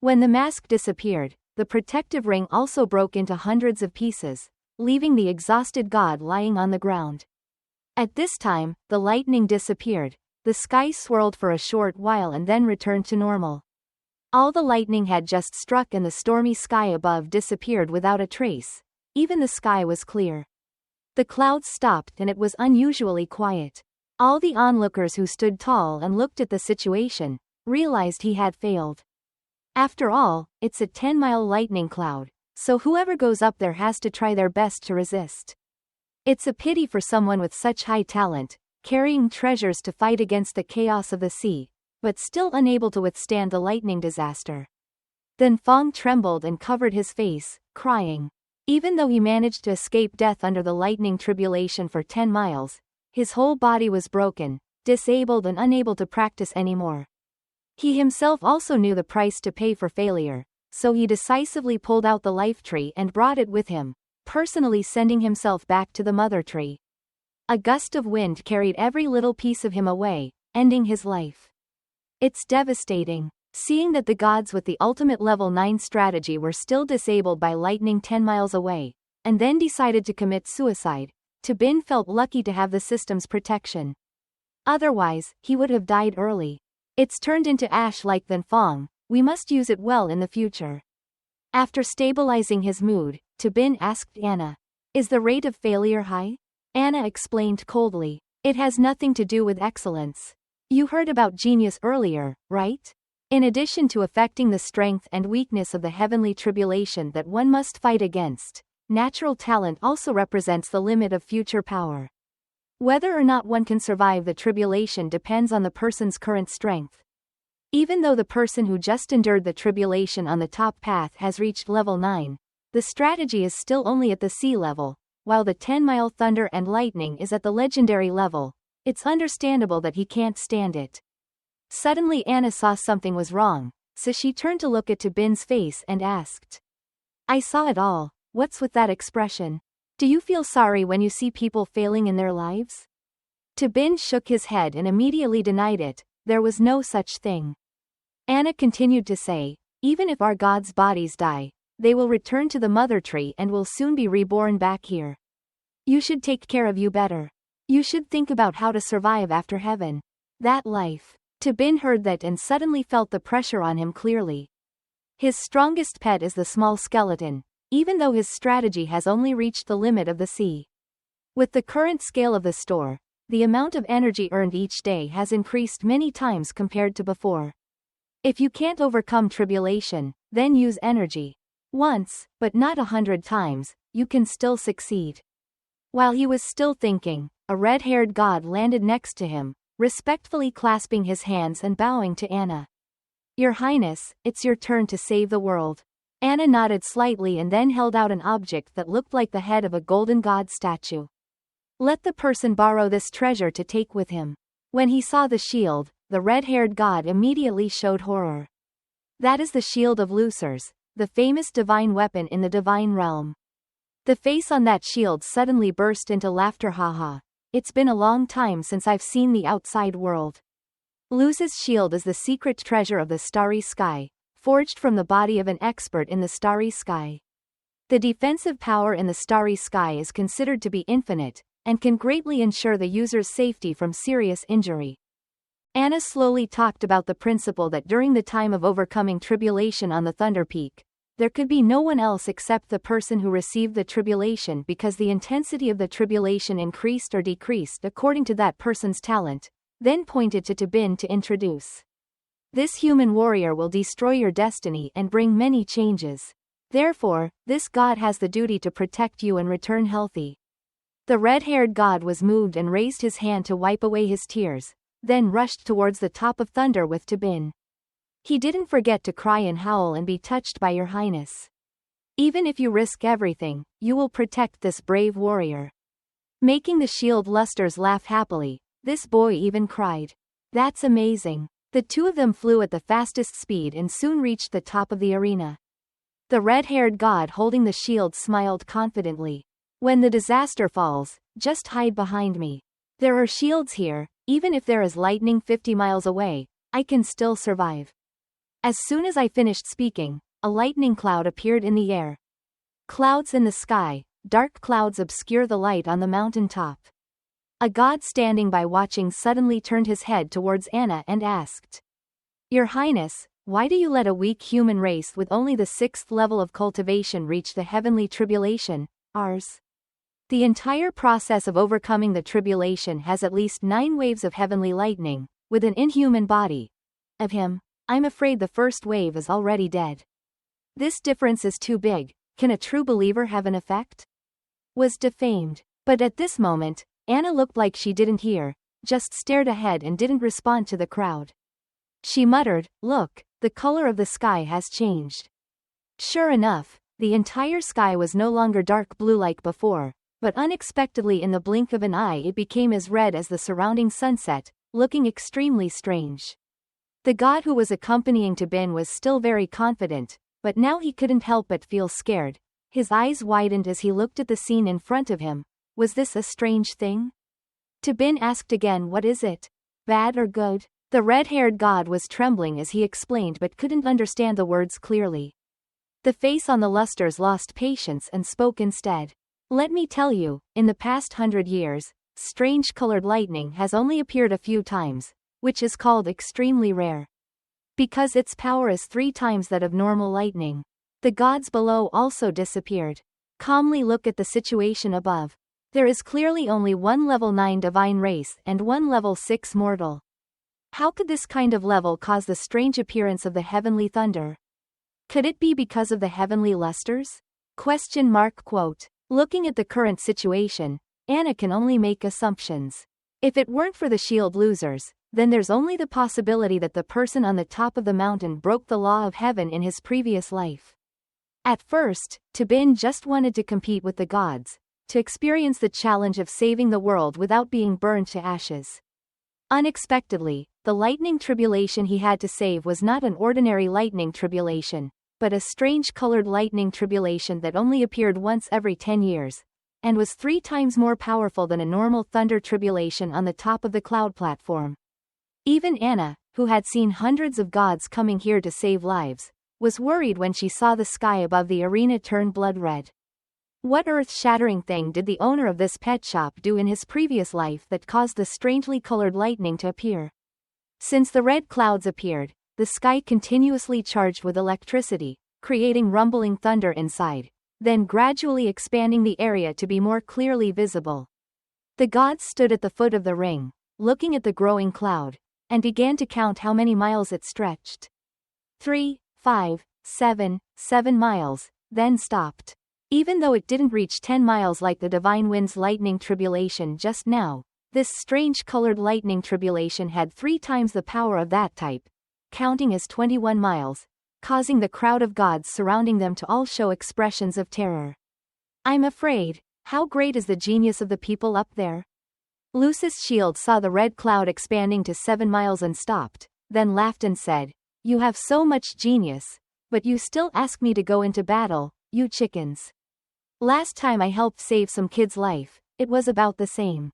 When the mask disappeared, the protective ring also broke into hundreds of pieces, leaving the exhausted god lying on the ground. At this time, the lightning disappeared, the sky swirled for a short while and then returned to normal. All the lightning had just struck and the stormy sky above disappeared without a trace. Even the sky was clear. The clouds stopped and it was unusually quiet. All the onlookers who stood tall and looked at the situation realized he had failed. After all, it's a 10-mile lightning cloud, so whoever goes up there has to try their best to resist. It's a pity for someone with such high talent, carrying treasures to fight against the chaos of the sea, but still unable to withstand the lightning disaster. Then Fong trembled and covered his face, crying. Even though he managed to escape death under the lightning tribulation for 10 miles, his whole body was broken, disabled and unable to practice anymore. He himself also knew the price to pay for failure, so he decisively pulled out the life tree and brought it with him, personally sending himself back to the mother tree. A gust of wind carried every little piece of him away, ending his life. It's devastating, seeing that the gods with the ultimate level 9 strategy were still disabled by lightning 10 miles away, and then decided to commit suicide. Bin felt lucky to have the system's protection. Otherwise, he would have died early. It's turned into ash like Then Fong, we must use it well in the future. After stabilizing his mood, Bin asked Anna, is the rate of failure high? Anna explained coldly, it has nothing to do with excellence. You heard about genius earlier, right? In addition to affecting the strength and weakness of the heavenly tribulation that one must fight against, natural talent also represents the limit of future power. Whether or not one can survive the tribulation depends on the person's current strength. Even though the person who just endured the tribulation on the top path has reached level 9, the strategy is still only at the sea level, while the 10-mile thunder and lightning is at the legendary level. It's understandable that he can't stand it. Suddenly Anna saw something was wrong, so she turned to look at Bin's face and asked. I saw it all, what's with that expression? Do you feel sorry when you see people failing in their lives? Bin shook his head and immediately denied it, there was no such thing. Anna continued to say, even if our gods' bodies die, they will return to the mother tree and will soon be reborn back here. You should take care of you better. You should think about how to survive after heaven. That life. Bin heard that and suddenly felt the pressure on him clearly. His strongest pet is the small skeleton, even though his strategy has only reached the limit of the sea. With the current scale of the store, the amount of energy earned each day has increased many times compared to before. If you can't overcome tribulation, then use energy. Once, but not 100 times, you can still succeed. While he was still thinking, a red-haired god landed next to him, respectfully clasping his hands and bowing to Anna. Your Highness, it's your turn to save the world. Anna nodded slightly and then held out an object that looked like the head of a golden god statue. Let the person borrow this treasure to take with him. When he saw the shield, the red-haired god immediately showed horror. That is the shield of Lucers, the famous divine weapon in the divine realm. The face on that shield suddenly burst into laughter. Haha. It's been a long time since I've seen the outside world. Luce's shield is the secret treasure of the starry sky, forged from the body of an expert in the starry sky. The defensive power in the starry sky is considered to be infinite, and can greatly ensure the user's safety from serious injury. Anna slowly talked about the principle that during the time of overcoming tribulation on the Thunder Peak, there could be no one else except the person who received the tribulation, because the intensity of the tribulation increased or decreased according to that person's talent, then pointed to Tabin to introduce. This human warrior will destroy your destiny and bring many changes. Therefore, this god has the duty to protect you and return healthy. The red-haired god was moved and raised his hand to wipe away his tears, then rushed towards the top of thunder with Tabin. He didn't forget to cry and howl and be touched by your highness. Even if you risk everything, you will protect this brave warrior. Making the shield lusters laugh happily, this boy even cried. That's amazing. The two of them flew at the fastest speed and soon reached the top of the arena. The red-haired god holding the shield smiled confidently. When the disaster falls, just hide behind me. There are shields here, even if there is lightning 50 miles away, I can still survive. As soon as I finished speaking, a lightning cloud appeared in the air. Clouds in the sky, dark clouds obscure the light on the mountain top. A god standing by watching suddenly turned his head towards Anna and asked, Your Highness, why do you let a weak human race with only the 6th level of cultivation reach the heavenly tribulation, ours? The entire process of overcoming the tribulation has at least 9 waves of heavenly lightning, with an inhuman body. Of him, I'm afraid the first wave is already dead. This difference is too big. Can a true believer have an effect? Was defamed. But at this moment, Anna looked like she didn't hear, just stared ahead and didn't respond to the crowd. She muttered, Look, the color of the sky has changed. Sure enough, the entire sky was no longer dark blue like before, but unexpectedly in the blink of an eye it became as red as the surrounding sunset, looking extremely strange. The god who was accompanying Tabin was still very confident, but now he couldn't help but feel scared. His eyes widened as he looked at the scene in front of him. Was this a strange thing? Tabin asked again, What is it? Bad or good? The red-haired god was trembling as he explained but couldn't understand the words clearly. The face on the lusters lost patience and spoke instead. Let me tell you, in the past 100 years, strange colored lightning has only appeared a few times, which is called extremely rare. Because its power is 3 times that of normal lightning. The gods below also disappeared. Calmly look at the situation above. There is clearly only one level 9 divine race and one level 6 mortal. How could this kind of level cause the strange appearance of the heavenly thunder? Could it be because of the heavenly lusters? Quote. Looking at the current situation, Anna can only make assumptions. If it weren't for the shield losers, then there's only the possibility that the person on the top of the mountain broke the law of heaven in his previous life. At first, Tabin just wanted to compete with the gods, to experience the challenge of saving the world without being burned to ashes. Unexpectedly, the lightning tribulation he had to save was not an ordinary lightning tribulation, but a strange colored lightning tribulation that only appeared once every 10 years, and was 3 times more powerful than a normal thunder tribulation on the top of the cloud platform. Even Anna, who had seen hundreds of gods coming here to save lives, was worried when she saw the sky above the arena turn blood red. What earth-shattering thing did the owner of this pet shop do in his previous life that caused the strangely colored lightning to appear? Since the red clouds appeared, the sky continuously charged with electricity, creating rumbling thunder inside, then gradually expanding the area to be more clearly visible. The gods stood at the foot of the ring, looking at the growing cloud, and began to count how many miles it stretched. 3, 5, 7 miles, then stopped. Even though it didn't reach 10 miles like the Divine Wind's lightning tribulation just now, this strange colored lightning tribulation had 3 times the power of that type, counting as 21 miles, causing the crowd of gods surrounding them to all show expressions of terror. I'm afraid, how great is the genius of the people up there? Lucis Shield saw the red cloud expanding to 7 miles and stopped, then laughed and said, You have so much genius, but you still ask me to go into battle, you chickens. Last time I helped save some kid's life, it was about the same.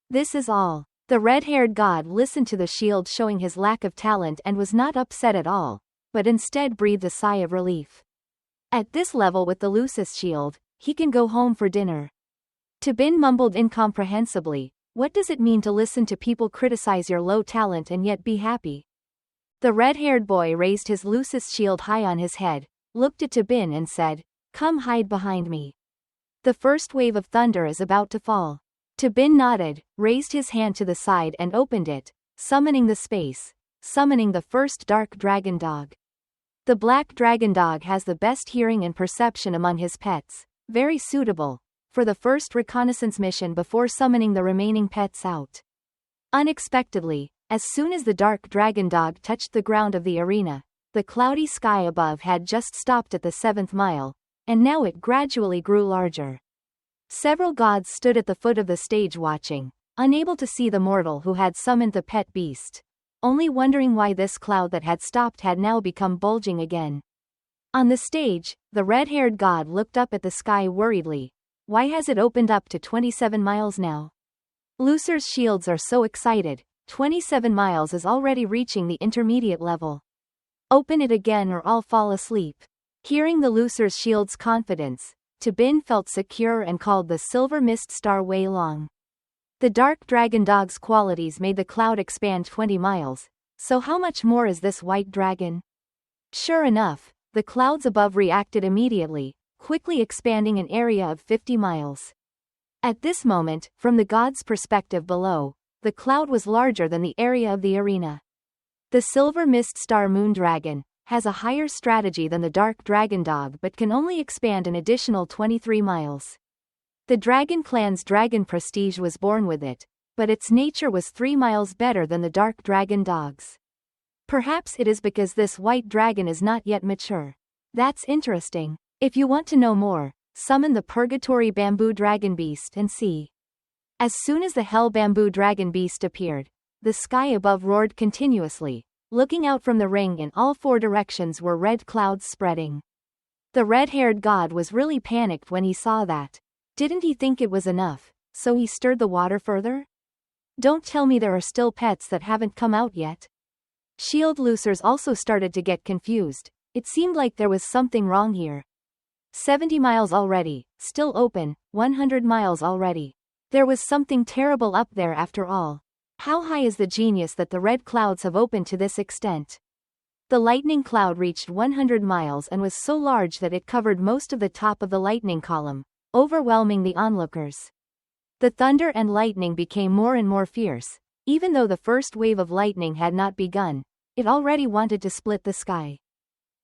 This is all. The red-haired god listened to the shield showing his lack of talent and was not upset at all, but instead breathed a sigh of relief. At this level with the Lucis shield, he can go home for dinner. Bin mumbled incomprehensibly, what does it mean to listen to people criticize your low talent and yet be happy? The red-haired boy raised his Lucis shield high on his head, looked at Bin and said, come hide behind me. The first wave of thunder is about to fall. Bin nodded, raised his hand to the side and opened it, summoning the first dark dragon dog. The black dragon dog has the best hearing and perception among his pets, very suitable for the first reconnaissance mission before summoning the remaining pets out. Unexpectedly, as soon as the dark dragon dog touched the ground of the arena, the cloudy sky above had just stopped at the 7th mile, and now it gradually grew larger. Several gods stood at the foot of the stage watching, unable to see the mortal who had summoned the pet beast, only wondering why this cloud that had stopped had now become bulging again. On the stage, the red-haired god looked up at the sky worriedly. Why has it opened up to 27 miles now? Lucer's shields are so excited, 27 miles is already reaching the intermediate level. Open it again or I'll fall asleep. Hearing the Lucer's shield's confidence, Bin felt secure and called the silver mist star Wei Long. The dark dragon dog's qualities made the cloud expand 20 miles, so how much more is this white dragon? Sure enough, the clouds above reacted immediately, quickly expanding an area of 50 miles. At this moment, from the god's perspective below, the cloud was larger than the area of the arena. The silver mist star moon dragon has a higher strategy than the dark dragon dog but can only expand an additional 23 miles. The dragon clan's dragon prestige was born with it, but its nature was 3 miles better than the dark dragon dog's. Perhaps it is because this white dragon is not yet mature. That's interesting. If you want to know more, summon the Purgatory Bamboo Dragon Beast and see. As soon as the Hell Bamboo Dragon Beast appeared, the sky above roared continuously. Looking out from the ring in all 4 directions were red clouds spreading. The red-haired god was really panicked when he saw that. Didn't he think it was enough, so he stirred the water further? Don't tell me there are still pets that haven't come out yet. Shield Lucers also started to get confused. It seemed like there was something wrong here. 70 miles already, still open, 100 miles already. There was something terrible up there after all. How high is the genius that the red clouds have opened to this extent? The lightning cloud reached 100 miles and was so large that it covered most of the top of the lightning column, overwhelming the onlookers. The thunder and lightning became more and more fierce. Even though the first wave of lightning had not begun, it already wanted to split the sky.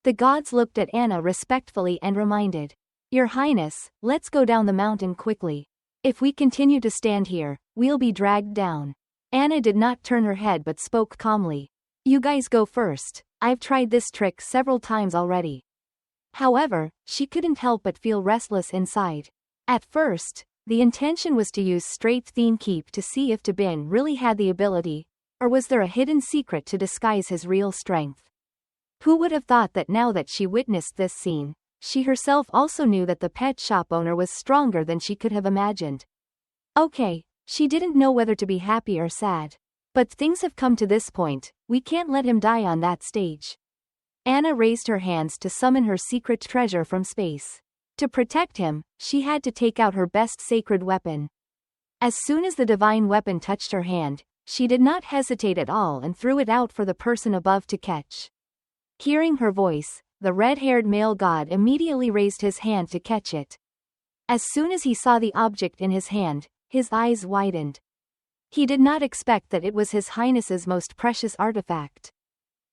The gods looked at Anna respectfully and reminded, Your Highness, let's go down the mountain quickly. If we continue to stand here, we'll be dragged down. Anna did not turn her head but spoke calmly. You guys go first, I've tried this trick several times already. However, she couldn't help but feel restless inside. At first, the intention was to use straight theme keep to see if Bin really had the ability, or was there a hidden secret to disguise his real strength. Who would have thought that now that she witnessed this scene, she herself also knew that the pet shop owner was stronger than she could have imagined. Okay, she didn't know whether to be happy or sad. But things have come to this point, we can't let him die on that stage. Anna raised her hands to summon her secret treasure from space. To protect him, she had to take out her best sacred weapon. As soon as the divine weapon touched her hand, she did not hesitate at all and threw it out for the person above to catch. Hearing her voice, the red-haired male god immediately raised his hand to catch it. As soon as he saw the object in his hand, his eyes widened. He did not expect that it was His Highness's most precious artifact.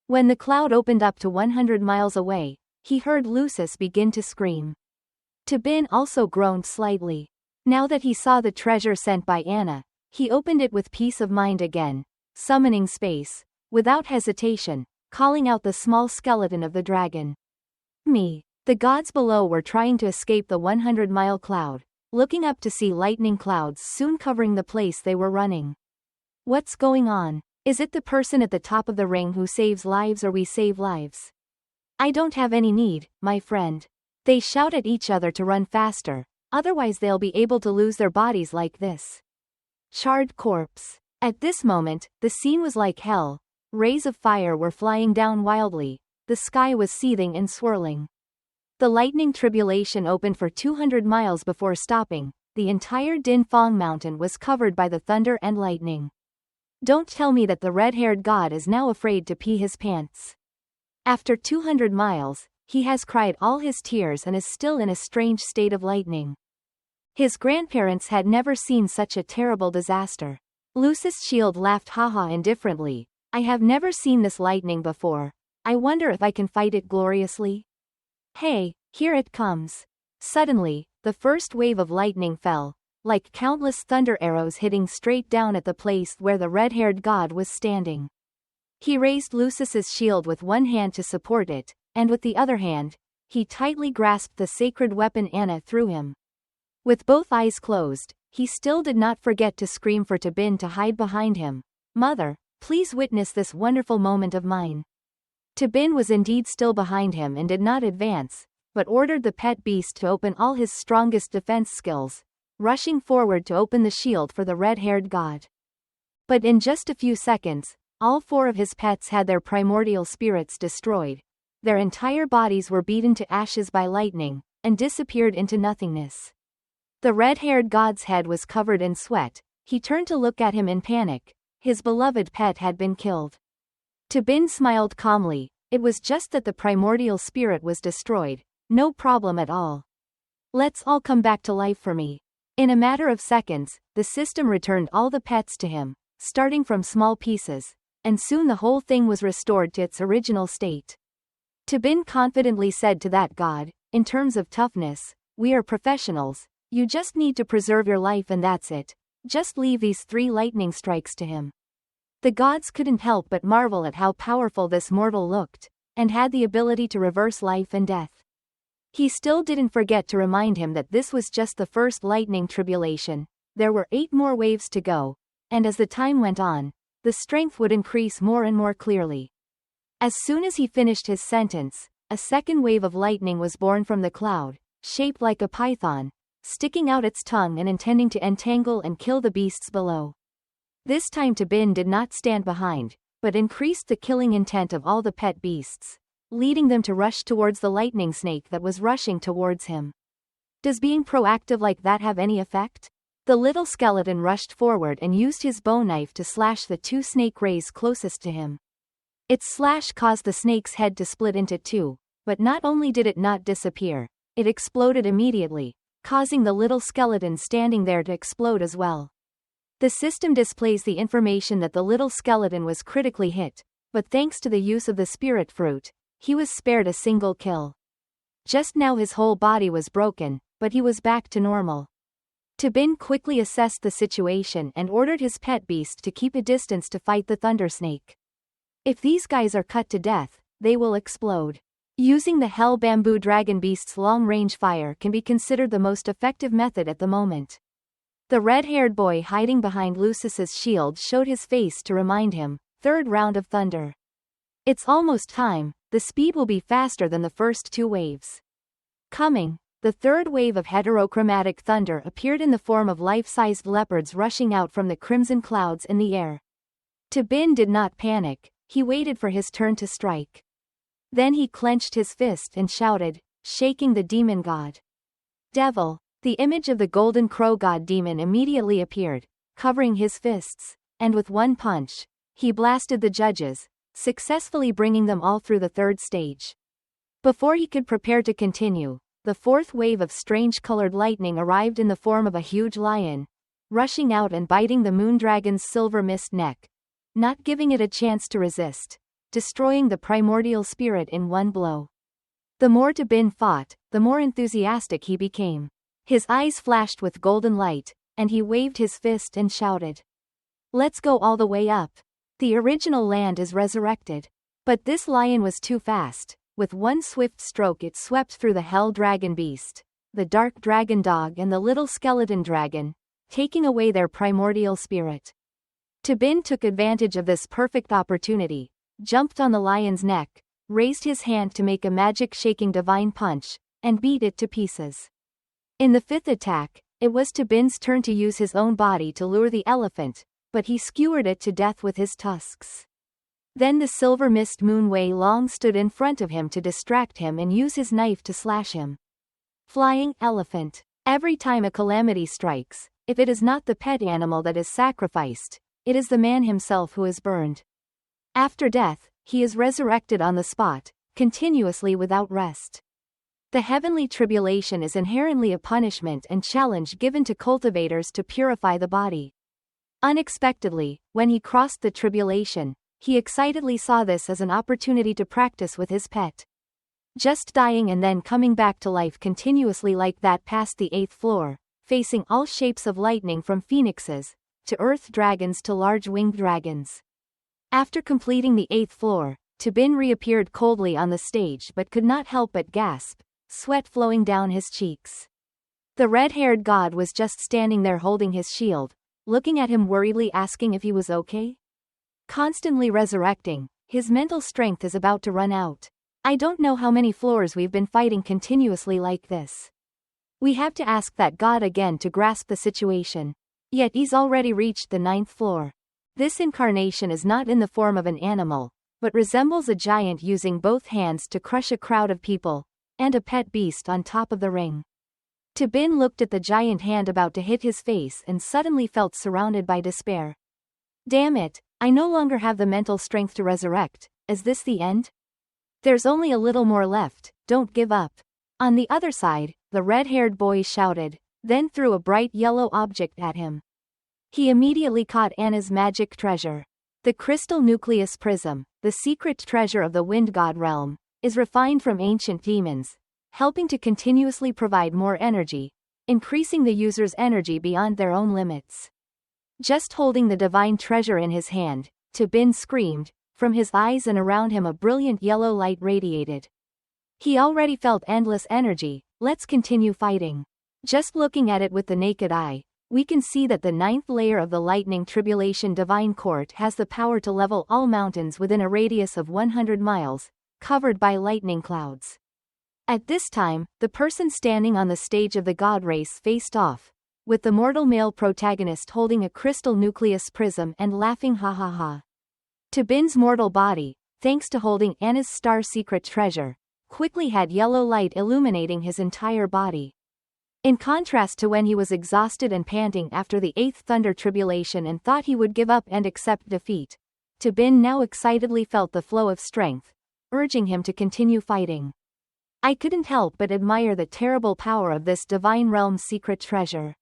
When the cloud opened up to 100 miles away, he heard Lucis begin to scream. Bin also groaned slightly. Now that he saw the treasure sent by Anna, he opened it with peace of mind again, summoning space, without hesitation, calling out the small skeleton of the dragon. The gods below were trying to escape the 100-mile cloud, looking up to see lightning clouds soon covering the place they were running. What's going on? Is it the person at the top of the ring who saves lives or we save lives? I don't have any need, my friend. They shout at each other to run faster, otherwise they'll be able to lose their bodies like this. Charred corpse. At this moment, the scene was like hell. Rays of fire were flying down wildly, the sky was seething and swirling. The lightning tribulation opened for 200 miles before stopping. The entire Din Fong mountain was covered by the thunder and lightning. Don't tell me that the red-haired god is now afraid to pee his pants. After 200 miles, he has cried all his tears and is still in a strange state of lightning. His grandparents had never seen such a terrible disaster. Lucis Shield laughed haha indifferently. I have never seen this lightning before. I wonder if I can fight it gloriously? Hey, here it comes. Suddenly, the first wave of lightning fell, like countless thunder arrows hitting straight down at the place where the red-haired god was standing. He raised Lucis's shield with one hand to support it, and with the other hand, he tightly grasped the sacred weapon Anna threw him. With both eyes closed, he still did not forget to scream for Tabin to hide behind him. Mother, please witness this wonderful moment of mine. Tabin was indeed still behind him and did not advance, but ordered the pet beast to open all his strongest defense skills, rushing forward to open the shield for the red-haired god. But in just a few seconds, all 4 of his pets had their primordial spirits destroyed. Their entire bodies were beaten to ashes by lightning, and disappeared into nothingness. The red-haired god's head was covered in sweat. He turned to look at him in panic. His beloved pet had been killed. Tabin smiled calmly. It was just that the primordial spirit was destroyed. No problem at all. Let's all come back to life for me. In a matter of seconds, the system returned all the pets to him, starting from small pieces, and soon the whole thing was restored to its original state. Tabin confidently said to that god, in terms of toughness, we are professionals. You just need to preserve your life and that's it. Just leave these 3 lightning strikes to him. The gods couldn't help but marvel at how powerful this mortal looked, and had the ability to reverse life and death. He still didn't forget to remind him that this was just the first lightning tribulation. There were 8 more waves to go, and as the time went on, the strength would increase more and more clearly. As soon as he finished his sentence, a second wave of lightning was born from the cloud, shaped like a python, sticking out its tongue and intending to entangle and kill the beasts below. This time Tabin did not stand behind, but increased the killing intent of all the pet beasts, leading them to rush towards the lightning snake that was rushing towards him. Does being proactive like that have any effect? The little skeleton rushed forward and used his bone knife to slash the 2 snake rays closest to him. Its slash caused the snake's head to split into 2, but not only did it not disappear, it exploded immediately, causing the little skeleton standing there to explode as well. The system displays the information that the little skeleton was critically hit, but thanks to the use of the spirit fruit, he was spared a single kill. Just now his whole body was broken, but he was back to normal. Tabin quickly assessed the situation and ordered his pet beast to keep a distance to fight the thunder snake. If these guys are cut to death, they will explode. Using the Hell Bamboo Dragon Beast's long-range fire can be considered the most effective method at the moment. The red-haired boy hiding behind Lucis's shield showed his face to remind him, 3rd round of thunder. It's almost time, the speed will be faster than the first 2 waves. Coming, the 3rd wave of heterochromatic thunder appeared in the form of life-sized leopards rushing out from the crimson clouds in the air. Tabin did not panic, he waited for his turn to strike. Then he clenched his fist and shouted, shaking the demon god. Devil! The image of the golden crow god demon immediately appeared, covering his fists, and with one punch, he blasted the judges, successfully bringing them all through the 3rd stage. Before he could prepare to continue, the 4th wave of strange-colored lightning arrived in the form of a huge lion, rushing out and biting the moondragon's silver mist neck, not giving it a chance to resist, destroying the primordial spirit in one blow. The more Tabin fought, the more enthusiastic he became. His eyes flashed with golden light, and he waved his fist and shouted. Let's go all the way up. The original land is resurrected. But this lion was too fast. With one swift stroke it swept through the Hell Dragon Beast, the Dark Dragon Dog and the Little Skeleton Dragon, taking away their primordial spirit. Tabin took advantage of this perfect opportunity, jumped on the lion's neck, raised his hand to make a magic-shaking divine punch, and beat it to pieces. In the 5th attack, it was Tabin's turn to use his own body to lure the elephant, but he skewered it to death with his tusks. Then the silver mist Moon Wei Long stood in front of him to distract him and use his knife to slash him. Flying elephant. Every time a calamity strikes, if it is not the pet animal that is sacrificed, it is the man himself who is burned. After death, he is resurrected on the spot, continuously without rest. The heavenly tribulation is inherently a punishment and challenge given to cultivators to purify the body. Unexpectedly, when he crossed the tribulation, he excitedly saw this as an opportunity to practice with his pet. Just dying and then coming back to life continuously like that past the 8th floor, facing all shapes of lightning from phoenixes, to earth dragons to large winged dragons. After completing the 8th floor, Tabin reappeared coldly on the stage but could not help but gasp, sweat flowing down his cheeks. The red-haired god was just standing there holding his shield, looking at him worriedly asking if he was okay. Constantly resurrecting, his mental strength is about to run out. I don't know how many floors we've been fighting continuously like this. We have to ask that god again to grasp the situation. Yet he's already reached the 9th floor. This incarnation is not in the form of an animal, but resembles a giant using both hands to crush a crowd of people, and a pet beast on top of the ring. Tabin looked at the giant hand about to hit his face and suddenly felt surrounded by despair. Damn it, I no longer have the mental strength to resurrect. Is this the end? There's only a little more left, don't give up. On the other side, the red-haired boy shouted, then threw a bright yellow object at him. He immediately caught Anna's magic treasure. The crystal nucleus prism, the secret treasure of the wind god realm, is refined from ancient demons, helping to continuously provide more energy, increasing the user's energy beyond their own limits. Just holding the divine treasure in his hand, Tabin screamed, from his eyes and around him a brilliant yellow light radiated. He already felt endless energy, let's continue fighting. Just looking at it with the naked eye, we can see that the 9th layer of the lightning tribulation divine court has the power to level all mountains within a radius of 100 miles, covered by lightning clouds. At this time, the person standing on the stage of the god race faced off, with the mortal male protagonist holding a crystal nucleus prism and laughing ha ha ha. Tabin's mortal body, thanks to holding Anna's star secret treasure, quickly had yellow light illuminating his entire body. In contrast to when he was exhausted and panting after the 8th thunder tribulation and thought he would give up and accept defeat, Tabin now excitedly felt the flow of strength, urging him to continue fighting. I couldn't help but admire the terrible power of this divine realm's secret treasure.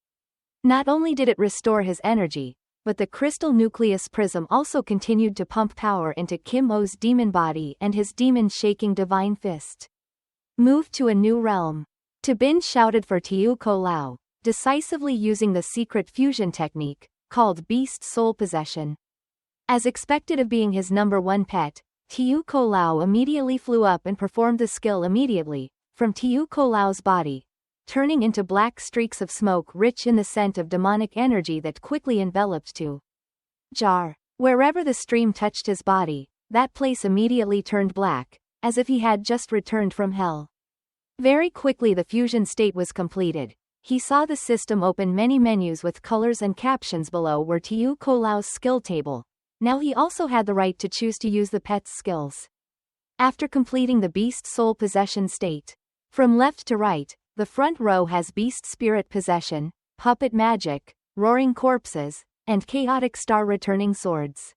Not only did it restore his energy, but the crystal nucleus prism also continued to pump power into Kim O's demon body and his demon-shaking divine fist. Move to a new realm. Tabin shouted for Tiu Ko Lao, decisively using the secret fusion technique, called Beast Soul Possession. As expected of being his #1 pet, Tiu Ko Lao immediately flew up and performed the skill immediately, from Tiu Ko Lao's body, turning into black streaks of smoke rich in the scent of demonic energy that quickly enveloped Tu Jar. Wherever the stream touched his body, that place immediately turned black, as if he had just returned from hell. Very quickly the fusion state was completed. He saw the system open many menus with colors and captions below were Tiu Ko Lao's skill table. Now he also had the right to choose to use the pet's skills. After completing the Beast Soul Possession state, from left to right, the front row has Beast Spirit Possession, Puppet Magic, Roaring Corpses, and Chaotic Star Returning Swords.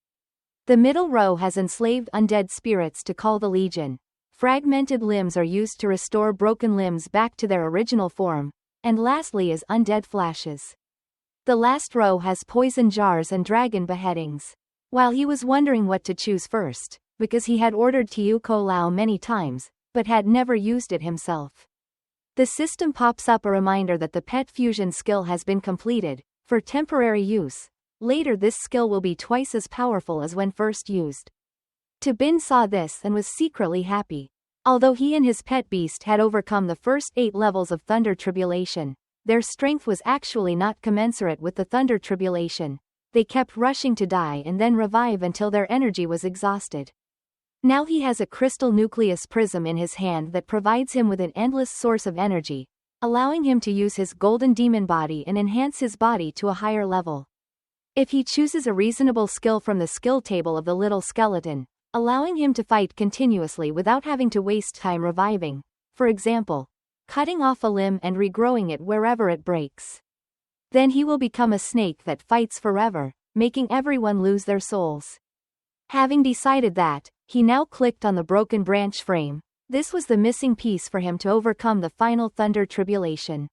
The middle row has Enslaved Undead Spirits to call the Legion. Fragmented limbs are used to restore broken limbs back to their original form, and lastly is Undead Flashes. The last row has Poison Jars and Dragon Beheadings. While he was wondering what to choose first, because he had ordered Tiu Ko Lao many times, but had never used it himself. The system pops up a reminder that the pet fusion skill has been completed, for temporary use. Later this skill will be twice as powerful as when first used. Tabin saw this and was secretly happy. Although he and his pet beast had overcome the first 8 levels of Thunder Tribulation, their strength was actually not commensurate with the Thunder Tribulation. They kept rushing to die and then revive until their energy was exhausted. Now he has a crystal nucleus prism in his hand that provides him with an endless source of energy, allowing him to use his golden demon body and enhance his body to a higher level. If he chooses a reasonable skill from the skill table of the little skeleton, allowing him to fight continuously without having to waste time reviving, for example, cutting off a limb and regrowing it wherever it breaks. Then he will become a snake that fights forever, making everyone lose their souls. Having decided that, he now clicked on the broken branch frame. This was the missing piece for him to overcome the final thunder tribulation.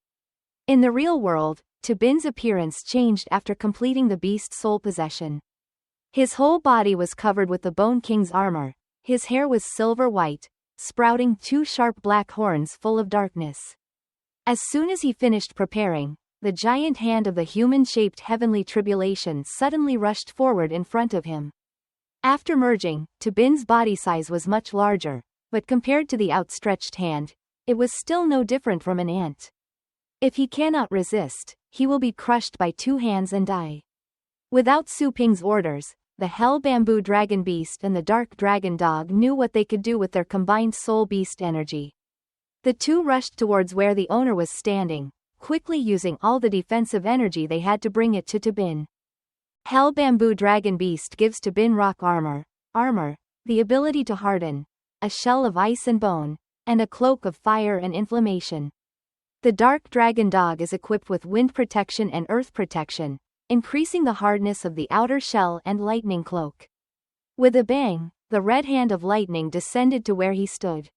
In the real world, Tabin's appearance changed after completing the beast's soul possession. His whole body was covered with the Bone King's armor, his hair was silver white, sprouting two sharp black horns full of darkness. As soon as he finished preparing, the giant hand of the human-shaped heavenly tribulation suddenly rushed forward in front of him. After merging, Tabin's body size was much larger, but compared to the outstretched hand, it was still no different from an ant. If he cannot resist, he will be crushed by two hands and die. Without Su Ping's orders, the Hell Bamboo Dragon Beast and the Dark Dragon Dog knew what they could do with their combined soul beast energy. The two rushed towards where the owner was standing, quickly using all the defensive energy they had to bring it to Tabin. Hell Bamboo Dragon Beast gives Tabin rock armor, the ability to harden, a shell of ice and bone, and a cloak of fire and inflammation. The Dark Dragon Dog is equipped with wind protection and earth protection, increasing the hardness of the outer shell and lightning cloak. With a bang, the red hand of lightning descended to where he stood.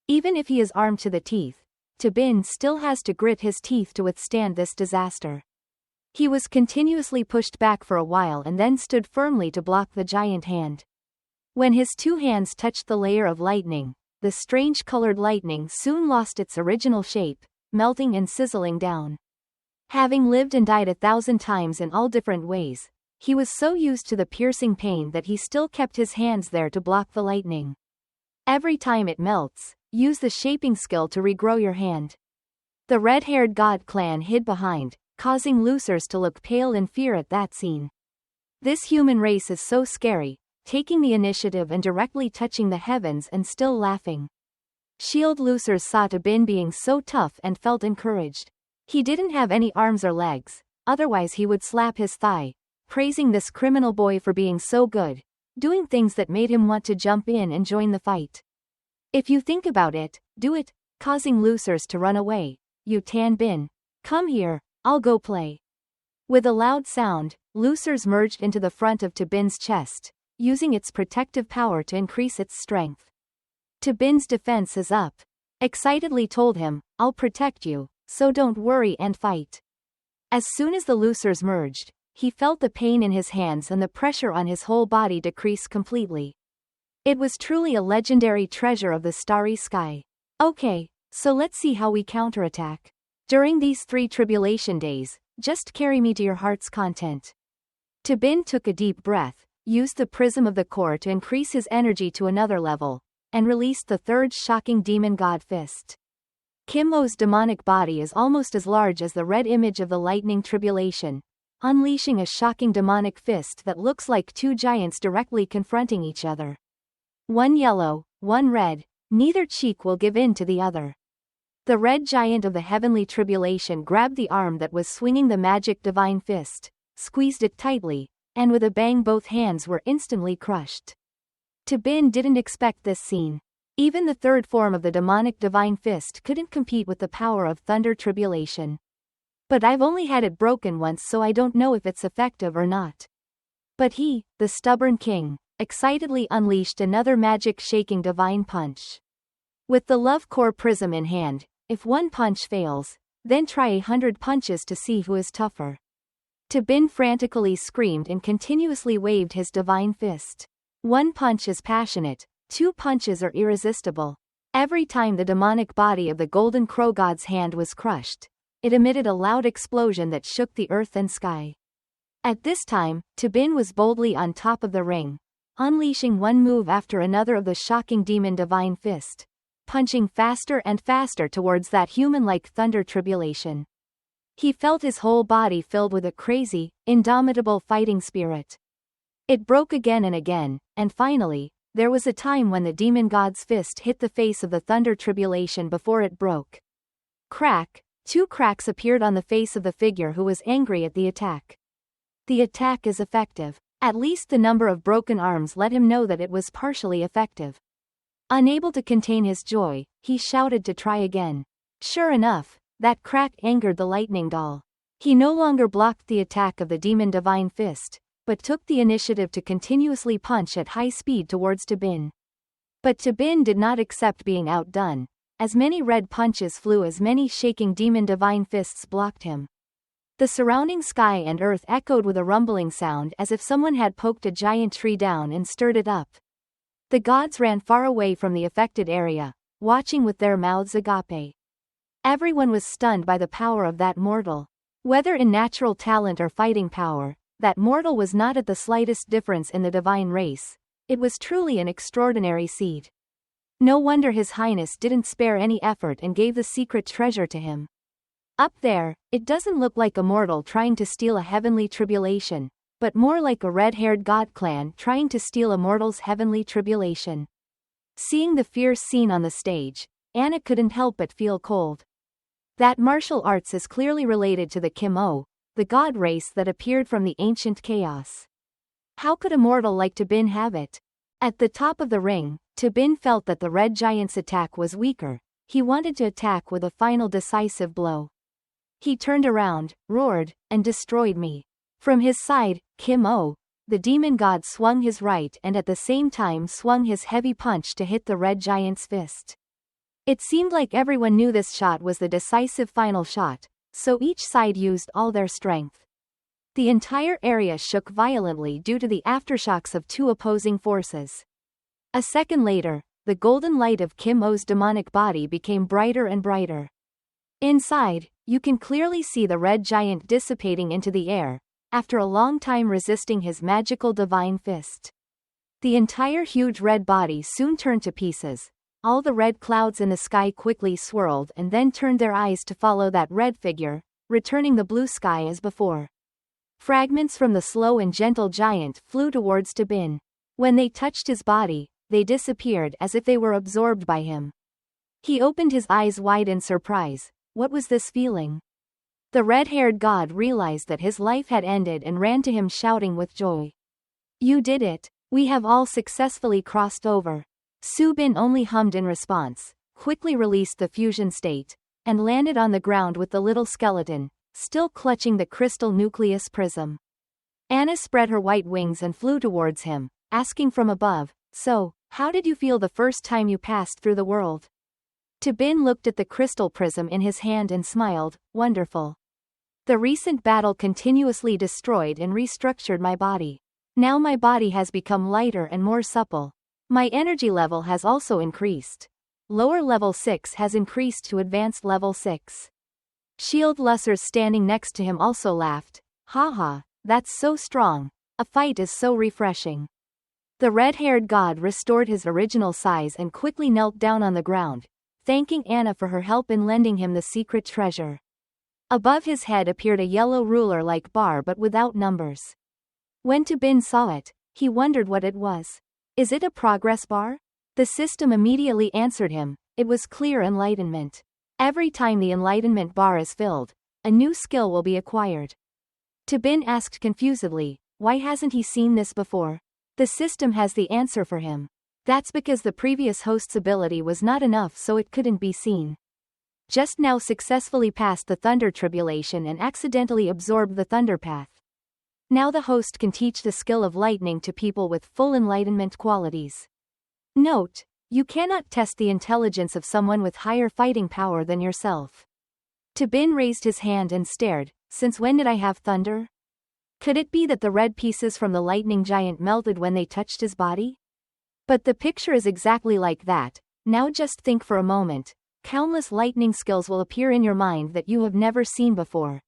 Even if he is armed to the teeth, Tabin still has to grit his teeth to withstand this disaster. He was continuously pushed back for a while and then stood firmly to block the giant hand. When his two hands touched the layer of lightning, the strange colored lightning soon lost its original shape, melting and sizzling down. Having lived and died 1,000 times in all different ways, he was so used to the piercing pain that he still kept his hands there to block the lightning. Every time it melts, use the shaping skill to regrow your hand. The red-haired god clan hid behind, causing losers to look pale in fear at that scene. This human race is so scary, taking the initiative and directly touching the heavens and still laughing. Shield losers saw Tabin being so tough and felt encouraged. He didn't have any arms or legs, otherwise he would slap his thigh, praising this criminal boy for being so good, doing things that made him want to jump in and join the fight. If you think about it, do it, causing losers to run away. You Tan Bin, come here, I'll go play. With a loud sound, losers merged into the front of Tabin's chest, using its protective power to increase its strength. Tabin's defense is up. Excitedly told him, I'll protect you, so don't worry and fight. As soon as the losers merged, he felt the pain in his hands and the pressure on his whole body decrease completely. It was truly a legendary treasure of the starry sky. Okay, so let's see how we counterattack. During these 3 tribulation days, just carry me to your heart's content. Tabin took a deep breath, used the prism of the core to increase his energy to another level, and released the third shocking demon god fist. Kimmo's demonic body is almost as large as the red image of the lightning tribulation, unleashing a shocking demonic fist that looks like 2 giants directly confronting each other. One yellow, one red, neither cheek will give in to the other. The red giant of the heavenly tribulation grabbed the arm that was swinging the magic divine fist, squeezed it tightly, and with a bang both hands were instantly crushed. Tabin didn't expect this scene. Even the third form of the demonic divine fist couldn't compete with the power of thunder tribulation. But I've only had it broken once, so I don't know if it's effective or not. But he, the stubborn king, excitedly unleashed another magic-shaking divine punch. With the love core prism in hand, if one punch fails, then try 100 punches to see who is tougher. Tabin frantically screamed and continuously waved his divine fist. 1 punch is passionate, 2 punches are irresistible. Every time the demonic body of the golden crow god's hand was crushed, it emitted a loud explosion that shook the earth and sky. At this time, Tabin was boldly on top of the ring, unleashing one move after another of the shocking demon divine fist, punching faster and faster towards that human-like thunder tribulation. He felt his whole body filled with a crazy, indomitable fighting spirit. It broke again and again, and finally, there was a time when the demon god's fist hit the face of the thunder tribulation before it broke. Crack! 2 cracks appeared on the face of the figure who was angry at the attack. The attack is effective. At least the number of broken arms let him know that it was partially effective. Unable to contain his joy, he shouted to try again. Sure enough, that crack angered the lightning doll. He no longer blocked the attack of the demon divine fist, but took the initiative to continuously punch at high speed towards Tabin. But Tabin did not accept being outdone. As many red punches flew as many shaking demon divine fists blocked him. The surrounding sky and earth echoed with a rumbling sound as if someone had poked a giant tree down and stirred it up. The gods ran far away from the affected area, watching with their mouths agape. Everyone was stunned by the power of that mortal. Whether in natural talent or fighting power, that mortal was not at the slightest difference in the divine race. It was truly an extraordinary seed. No wonder His Highness didn't spare any effort and gave the secret treasure to him. Up there, it doesn't look like a mortal trying to steal a heavenly tribulation, but more like a red-haired god clan trying to steal a mortal's heavenly tribulation. Seeing the fierce scene on the stage, Anna couldn't help but feel cold. That martial arts is clearly related to the Kim-O, the god race that appeared from the ancient chaos. How could a mortal like Tabin have it? At the top of the ring, Tabin felt that the red giant's attack was weaker. He wanted to attack with a final decisive blow. He turned around, roared, and destroyed me. From his side, Kim-O, the demon god, swung his right and at the same time swung his heavy punch to hit the red giant's fist. It seemed like everyone knew this shot was the decisive final shot, so each side used all their strength. The entire area shook violently due to the aftershocks of two opposing forces. A second later, the golden light of Kim-O's demonic body became brighter and brighter. Inside, you can clearly see the red giant dissipating into the air, after a long time resisting his magical divine fist. The entire huge red body soon turned to pieces. All the red clouds in the sky quickly swirled and then turned their eyes to follow that red figure, returning the blue sky as before. Fragments from the slow and gentle giant flew towards Tabin. When they touched his body, they disappeared as if they were absorbed by him. He opened his eyes wide in surprise. What was this feeling? The red-haired god realized that his life had ended and ran to him shouting with joy. You did it. We have all successfully crossed over. Su-bin only hummed in response, quickly released the fusion state, and landed on the ground with the little skeleton, still clutching the crystal nucleus prism. Anna spread her white wings and flew towards him, asking from above, So, how did you feel the first time you passed through the world? Tabin looked at the crystal prism in his hand and smiled, Wonderful. The recent battle continuously destroyed and restructured my body. Now my body has become lighter and more supple. My energy level has also increased. Lower level 6 has increased to advanced level 6. Shield Lussers standing next to him also laughed. Haha, that's so strong. A fight is so refreshing. The red-haired god restored his original size and quickly knelt down on the ground, thanking Anna for her help in lending him the secret treasure. Above his head appeared a yellow ruler-like bar but without numbers. When Tabin saw it, he wondered what it was. Is it a progress bar? The system immediately answered him. It was clear enlightenment. Every time the enlightenment bar is filled, a new skill will be acquired. Tabin asked confusedly, why hasn't he seen this before? The system has the answer for him. That's because the previous host's ability was not enough, so it couldn't be seen. Just now successfully passed the thunder tribulation and accidentally absorbed the thunder path. Now the host can teach the skill of lightning to people with full enlightenment qualities. Note, you cannot test the intelligence of someone with higher fighting power than yourself. Tabin raised his hand and stared. Since when did I have thunder? Could it be that the red pieces from the lightning giant melted when they touched his body? But the picture is exactly like that. Now just think for a moment. Countless lightning skills will appear in your mind that you have never seen before.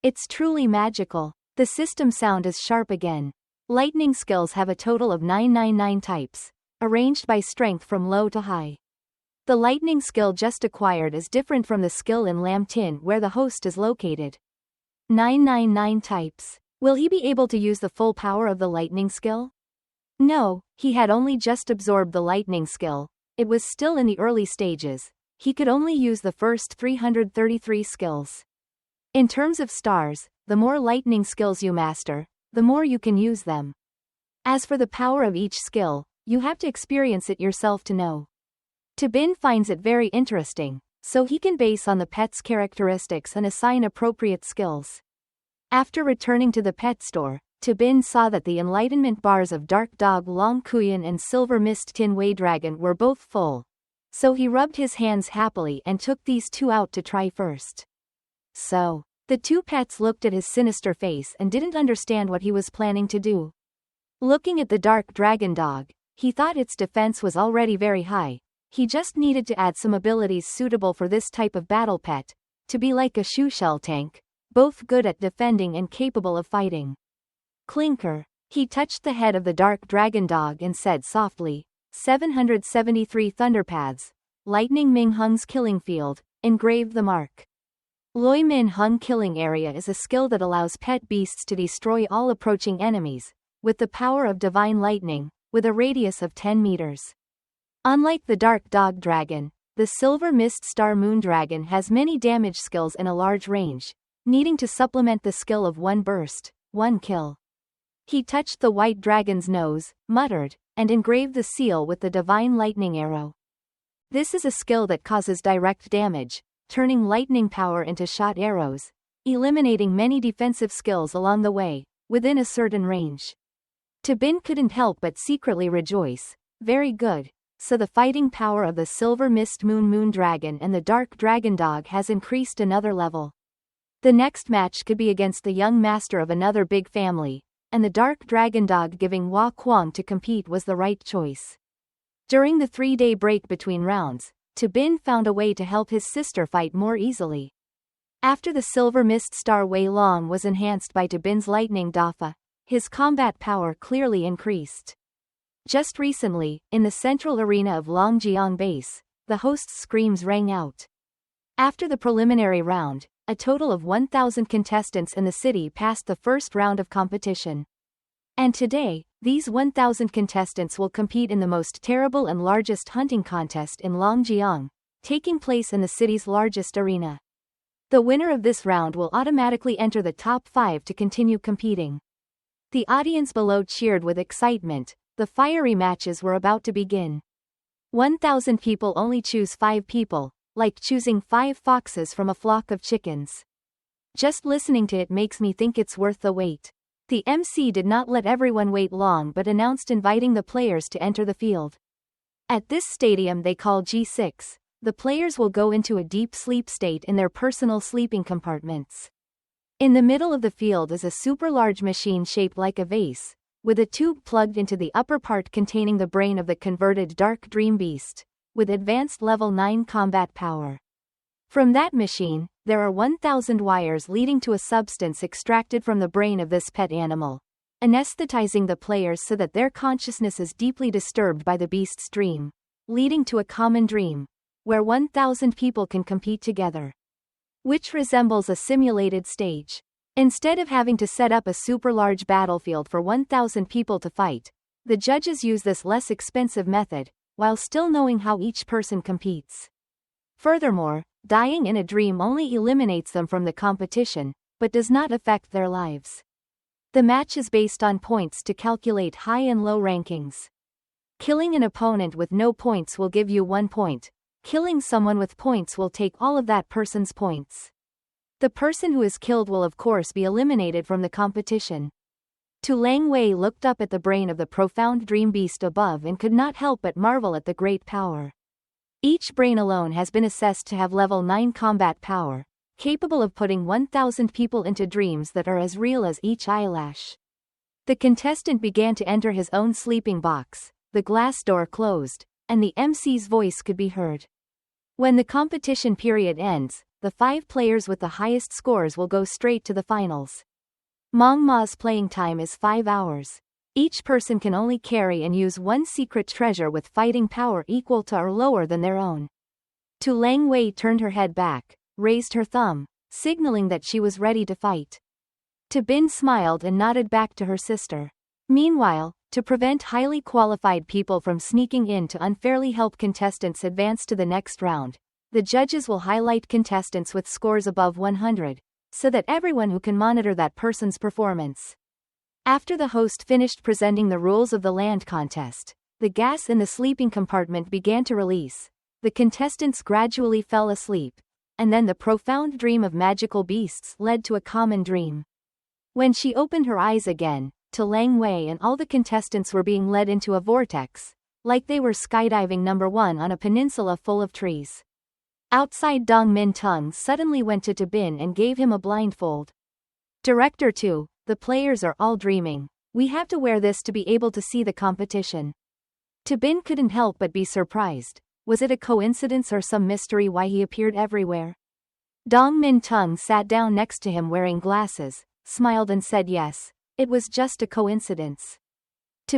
It's truly magical. The system sound is sharp again. Lightning skills have a total of 999 types, arranged by strength from low to high. The lightning skill just acquired is different from the skill in Lam-Tin where the host is located. 999 types. Will he be able to use the full power of the lightning skill? No, he had only just absorbed the lightning skill. It was still in the early stages. He could only use the first 333 skills. In terms of stars, the more lightning skills you master, the more you can use them. As for the power of each skill, you have to experience it yourself to know. Tabin finds it very interesting, so he can base on the pet's characteristics and assign appropriate skills. After returning to the pet store, Tabin saw that the enlightenment bars of Dark Dog Long Kuyan and Silver Mist Tin Wei Dragon were both full. So he rubbed his hands happily and took these two out to try first. So, the two pets looked at his sinister face and didn't understand what he was planning to do. Looking at the Dark Dragon Dog, he thought its defense was already very high. He just needed to add some abilities suitable for this type of battle pet, to be like a shoe shell tank, both good at defending and capable of fighting. Clinker. He touched the head of the Dark Dragon Dog and said softly, 773 Thunderpaths, Lightning Ming Hung's Killing Field, engrave the mark. Loi Min Hung Killing Area is a skill that allows pet beasts to destroy all approaching enemies, with the power of divine lightning, with a radius of 10 meters. Unlike the Dark Dog Dragon, the Silver Mist Star Moon Dragon has many damage skills in a large range, needing to supplement the skill of one burst, one kill. He touched the white dragon's nose, muttered, and engraved the seal with the divine lightning arrow. This is a skill that causes direct damage, turning lightning power into shot arrows, eliminating many defensive skills along the way, within a certain range. Tabin couldn't help but secretly rejoice. Very good. So the fighting power of the Silver Mist Moon Dragon and the Dark Dragon Dog has increased another level. The next match could be against the young master of another big family, and the Dark Dragon Dog giving Hua Kuang to compete was the right choice. During the 3-day break between rounds, Tabin found a way to help his sister fight more easily. After the Silver Mist Star Wei Long was enhanced by Tabin's Lightning Dafa, his combat power clearly increased. Just recently, in the central arena of Longjiang Base, the host's screams rang out. After the preliminary round, a total of 1,000 contestants in the city passed the first round of competition. And today, these 1,000 contestants will compete in the most terrible and largest hunting contest in Longjiang, taking place in the city's largest arena. The winner of this round will automatically enter the top 5 to continue competing. The audience below cheered with excitement. The fiery matches were about to begin. 1,000 people only choose 5 people, like choosing 5 foxes from a flock of chickens. Just listening to it makes me think it's worth the wait. The MC did not let everyone wait long but announced inviting the players to enter the field. At this stadium they call G6, the players will go into a deep sleep state in their personal sleeping compartments. In the middle of the field is a super large machine shaped like a vase, with a tube plugged into the upper part containing the brain of the converted Dark Dream Beast, with advanced level 9 combat power. From that machine, there are 1,000 wires leading to a substance extracted from the brain of this pet animal, anesthetizing the players so that their consciousness is deeply disturbed by the beast's dream, leading to a common dream, where 1,000 people can compete together. Which resembles a simulated stage. Instead of having to set up a super large battlefield for 1,000 people to fight, the judges use this less expensive method, while still knowing how each person competes. Furthermore, dying in a dream only eliminates them from the competition, but does not affect their lives. The match is based on points to calculate high and low rankings. Killing an opponent with no points will give you 1 point. Killing someone with points will take all of that person's points. The person who is killed will of course be eliminated from the competition. Tu Lang Wei looked up at the brain of the profound dream beast above and could not help but marvel at the great power. Each brain alone has been assessed to have level 9 combat power, capable of putting 1,000 people into dreams that are as real as each eyelash. The contestant began to enter his own sleeping box, the glass door closed, and the MC's voice could be heard. When the competition period ends, the 5 players with the highest scores will go straight to the finals. Manhwa's playing time is 5 hours. Each person can only carry and use 1 secret treasure with fighting power equal to or lower than their own. Tu Lang Wei turned her head back, raised her thumb, signaling that she was ready to fight. Tabin smiled and nodded back to her sister. Meanwhile, to prevent highly qualified people from sneaking in to unfairly help contestants advance to the next round, the judges will highlight contestants with scores above 100, so that everyone who can monitor that person's performance. After the host finished presenting the rules of the land contest, the gas in the sleeping compartment began to release. The contestants gradually fell asleep, and then the profound dream of magical beasts led to a common dream. When she opened her eyes again, To Lang Wei and all the contestants were being led into a vortex, like they were skydiving #1 on a peninsula full of trees. Outside, Dong Min Tung suddenly went to Bin and gave him a blindfold. Director 2, the players are all dreaming. We have to wear this to be able to see the competition. Bin couldn't help but be surprised. Was it a coincidence or some mystery why he appeared everywhere? Dong Min Tung sat down next to him wearing glasses, smiled and said yes, it was just a coincidence.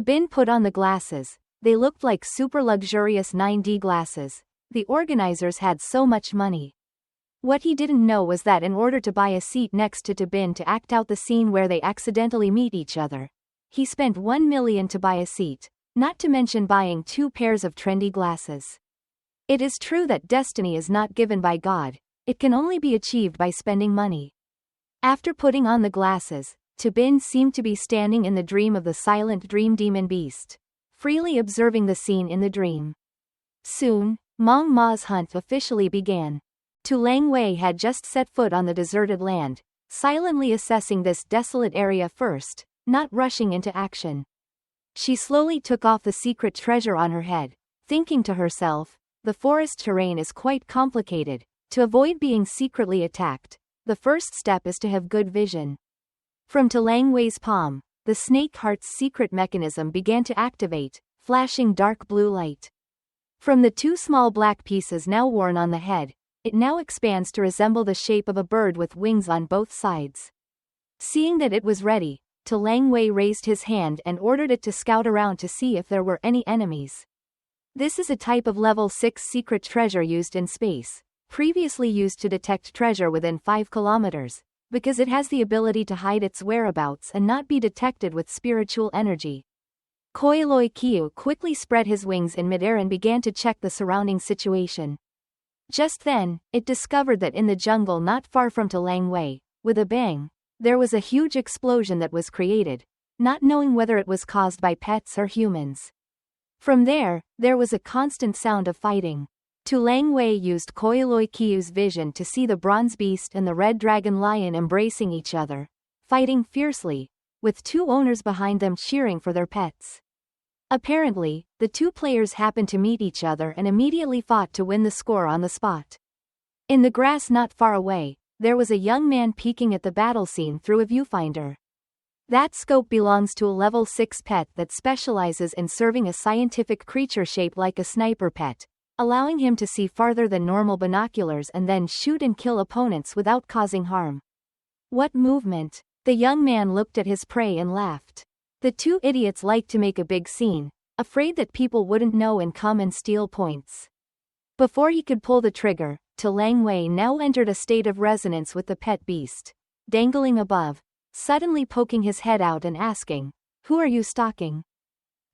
Bin put on the glasses. They looked like super luxurious 9D glasses. The organizers had so much money. What he didn't know was that in order to buy a seat next to Bin to act out the scene where they accidentally meet each other, he spent 1 million to buy a seat, not to mention buying 2 pairs of trendy glasses. It is true that destiny is not given by God, it can only be achieved by spending money. After putting on the glasses, Bin seemed to be standing in the dream of the silent dream demon beast, freely observing the scene in the dream. Soon, Mong Ma's hunt officially began. Tu Lang Wei had just set foot on the deserted land, silently assessing this desolate area first, not rushing into action. She slowly took off the secret treasure on her head, thinking to herself, the forest terrain is quite complicated. To avoid being secretly attacked, the first step is to have good vision. From Tu Lang Wei's palm, the snake heart's secret mechanism began to activate, flashing dark blue light. From the 2 small black pieces now worn on the head, it now expands to resemble the shape of a bird with wings on both sides. Seeing that it was ready, Tu Lang Wei raised his hand and ordered it to scout around to see if there were any enemies. This is a type of level 6 secret treasure used in space, previously used to detect treasure within 5 kilometers, because it has the ability to hide its whereabouts and not be detected with spiritual energy. Koi Loi Kiu quickly spread his wings in midair and began to check the surrounding situation. Just then, it discovered that in the jungle not far from Tu Lang Wei, with a bang, there was a huge explosion that was created, not knowing whether it was caused by pets or humans. From there was a constant sound of fighting. Tu Lang Wei used Koi Loi Kiu's vision to see the bronze beast and the red dragon lion embracing each other, fighting fiercely, with 2 owners behind them cheering for their pets. Apparently, the 2 players happened to meet each other and immediately fought to win the score on the spot. In the grass not far away, there was a young man peeking at the battle scene through a viewfinder. That scope belongs to a level 6 pet that specializes in serving a scientific creature shaped like a sniper pet, allowing him to see farther than normal binoculars and then shoot and kill opponents without causing harm. What movement! The young man looked at his prey and laughed. The 2 idiots liked to make a big scene, afraid that people wouldn't know and come and steal points. Before he could pull the trigger, Tu Lang Wei now entered a state of resonance with the pet beast, dangling above, suddenly poking his head out and asking, "Who are you stalking?"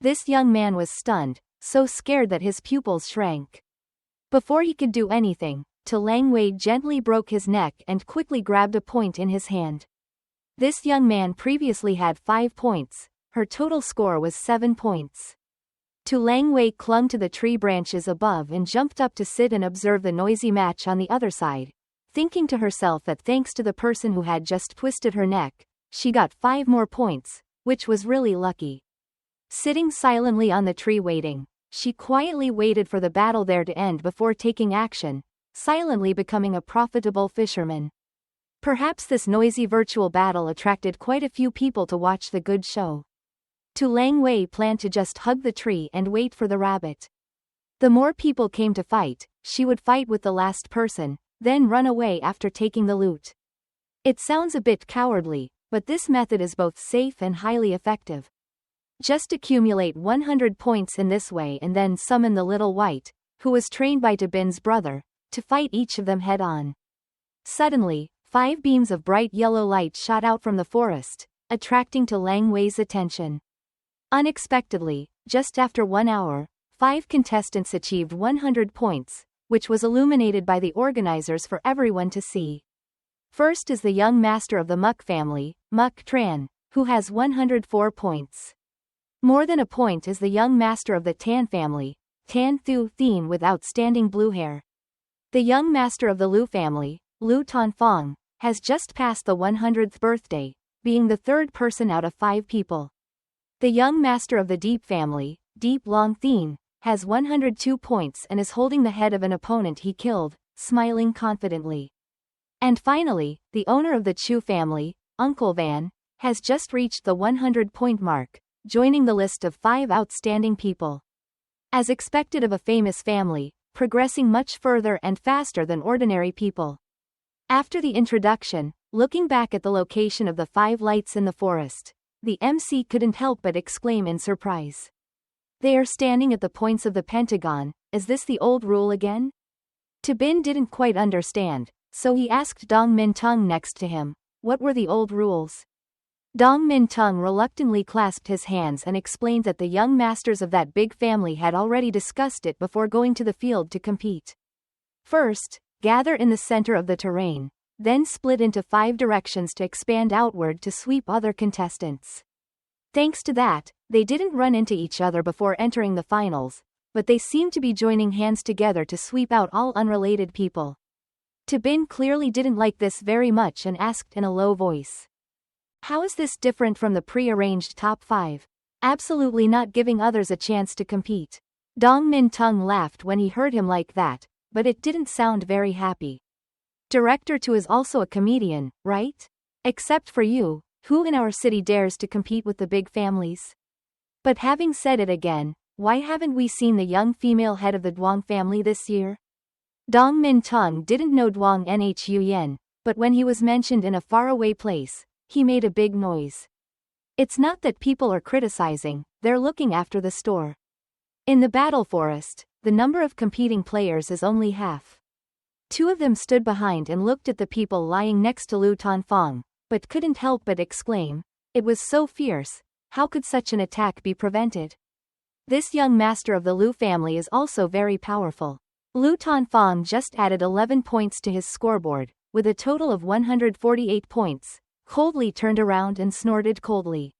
This young man was stunned, so scared that his pupils shrank. Before he could do anything, Tu Lang Wei gently broke his neck and quickly grabbed a point in his hand. This young man previously had 5 points, her total score was 7 points. Tu Lang Wei clung to the tree branches above and jumped up to sit and observe the noisy match on the other side, thinking to herself that thanks to the person who had just twisted her neck, she got 5 more points, which was really lucky. Sitting silently on the tree waiting, she quietly waited for the battle there to end before taking action, silently becoming a profitable fisherman. Perhaps this noisy virtual battle attracted quite a few people to watch the good show. Tu Lang Wei planned to just hug the tree and wait for the rabbit. The more people came to fight, she would fight with the last person, then run away after taking the loot. It sounds a bit cowardly, but this method is both safe and highly effective. Just accumulate 100 points in this way and then summon the little white, who was trained by Bin's brother, to fight each of them head-on. Suddenly, 5 beams of bright yellow light shot out from the forest, attracting Tu Lang Wei's attention. Unexpectedly, just after 1 hour, 5 contestants achieved 100 points, which was illuminated by the organizers for everyone to see. First is the young master of the Muk family, Muk Tran. who has 104 points. More than a point is the young master of the Tan family, Tan Thu Thien with outstanding blue hair. The young master of the Lu family, Lu Tanfong, has just passed the 100th birthday, being the third person out of 5 people. The young master of the Deep family, Deep Long Thien, has 102 points and is holding the head of an opponent he killed, smiling confidently. And finally, the owner of the Chu family, Uncle Van, has just reached the 100-point mark, joining the list of 5 outstanding people. As expected of a famous family, progressing much further and faster than ordinary people. After the introduction, looking back at the location of the 5 lights in the forest, the MC couldn't help but exclaim in surprise. They are standing at the points of the pentagon. Is this the old rule again? Bin didn't quite understand, so he asked Dong Min Tung next to him, what were the old rules? Dong Min Tung reluctantly clasped his hands and explained that the young masters of that big family had already discussed it before going to the field to compete. First, gather in the center of the terrain, then split into 5 directions to expand outward to sweep other contestants. Thanks to that, they didn't run into each other before entering the finals, but they seemed to be joining hands together to sweep out all unrelated people. Bin clearly didn't like this very much and asked in a low voice. How is this different from the pre-arranged top 5? Absolutely not giving others a chance to compete. Dong Min Tung laughed when he heard him like that, but it didn't sound very happy. Director Tu is also a comedian, right? Except for you, who in our city dares to compete with the big families? But having said it again, why haven't we seen the young female head of the Duong family this year? Dong Min Tung didn't know Duong Nhuyen, but when he was mentioned in a faraway place, he made a big noise. It's not that people are criticizing, they're looking after the store. In the battle forest, the number of competing players is only half. 2 of them stood behind and looked at the people lying next to Lu Tanfong, but couldn't help but exclaim, it was so fierce, how could such an attack be prevented? This young master of the Lu family is also very powerful. Lu Tanfong just added 11 points to his scoreboard, with a total of 148 points, coldly turned around and snorted coldly.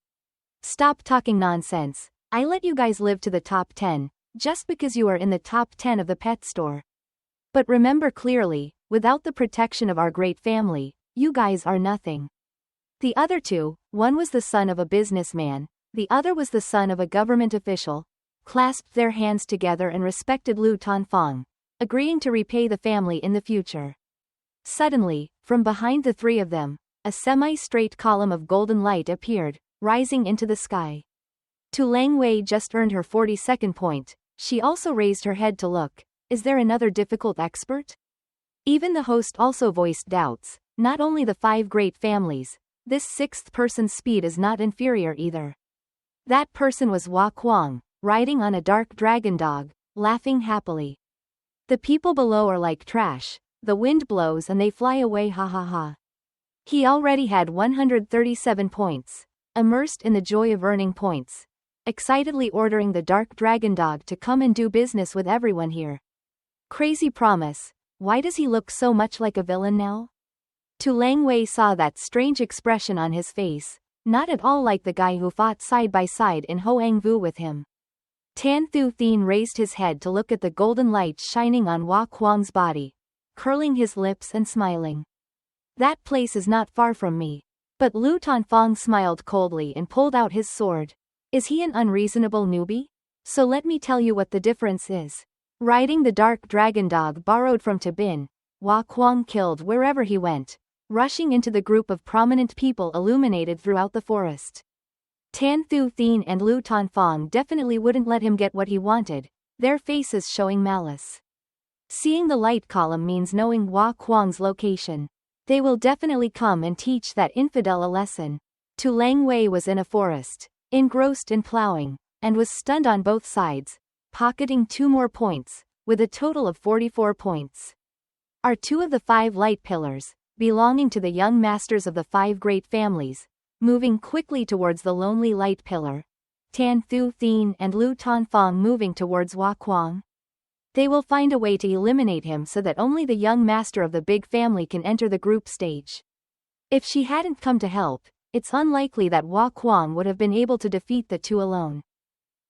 Stop talking nonsense, I let you guys live to the top 10, just because you are in the top 10 of the pet store. But remember clearly, without the protection of our great family, you guys are nothing. The other 2, one was the son of a businessman, the other was the son of a government official, clasped their hands together and respected Lu Tanfong, agreeing to repay the family in the future. Suddenly, from behind the 3 of them, a semi-straight column of golden light appeared, rising into the sky. Tu Langwei just earned her 42nd point, she also raised her head to look. Is there another difficult expert? Even the host also voiced doubts, not only the 5 great families, this 6th person's speed is not inferior either. That person was Hua Kuang, riding on a dark dragon dog, laughing happily. The people below are like trash, the wind blows and they fly away ha ha ha. He already had 137 points, immersed in the joy of earning points, excitedly ordering the dark dragon dog to come and do business with everyone here. Crazy promise, why does he look so much like a villain now? Tu Langwei saw that strange expression on his face, not at all like the guy who fought side by side in Hoangvu with him. Tan Thu Thien raised his head to look at the golden light shining on Hua Kuang's body, curling his lips and smiling. That place is not far from me. But Lu Tanfong smiled coldly and pulled out his sword. Is he an unreasonable newbie? So let me tell you what the difference is. Riding the dark dragon dog borrowed from Bin, Hua Kuang killed wherever he went, rushing into the group of prominent people illuminated throughout the forest. Tan Thu Thien and Lu Tanfong definitely wouldn't let him get what he wanted, their faces showing malice. Seeing the light column means knowing Hua Kuang's location. They will definitely come and teach that infidel a lesson. Tu Langwei was in a forest, engrossed in plowing, and was stunned on both sides, pocketing 2 more points, with a total of 44 points. Are 2 of the 5 light pillars, belonging to the young masters of the 5 great families, moving quickly towards the lonely light pillar, Tan Thu Thien and Lu Tanfong moving towards Hua Kuang. They will find a way to eliminate him so that only the young master of the big family can enter the group stage. If she hadn't come to help, it's unlikely that Hua Kuang would have been able to defeat the two alone.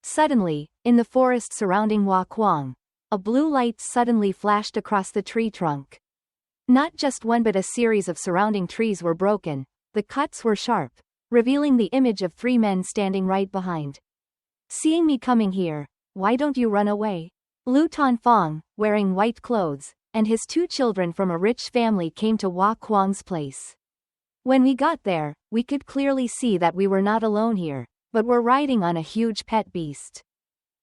Suddenly, in the forest surrounding Hua Kuang, a blue light suddenly flashed across the tree trunk. Not just one but a series of surrounding trees were broken, the cuts were sharp, revealing the image of 3 men standing right behind. Seeing me coming here, why don't you run away? Lu Tanfang, wearing white clothes, and his 2 children from a rich family came to Hua Kuang's place. When we got there, we could clearly see that we were not alone here, but were riding on a huge pet beast.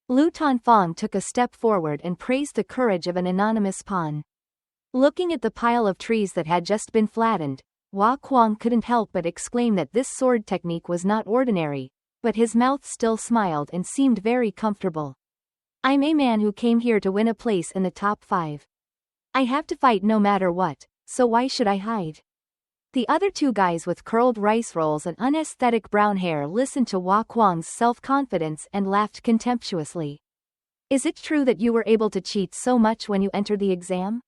Lu Tanfang took a step forward and praised the courage of an anonymous pawn. Looking at the pile of trees that had just been flattened, Hua Kuang couldn't help but exclaim that this sword technique was not ordinary, but his mouth still smiled and seemed very comfortable. I'm a man who came here to win a place in the top 5. I have to fight no matter what, so why should I hide? The other 2 guys with curled rice rolls and unaesthetic brown hair listened to Hua Kuang's self-confidence and laughed contemptuously. Is it true that you were able to cheat so much when you entered the exam?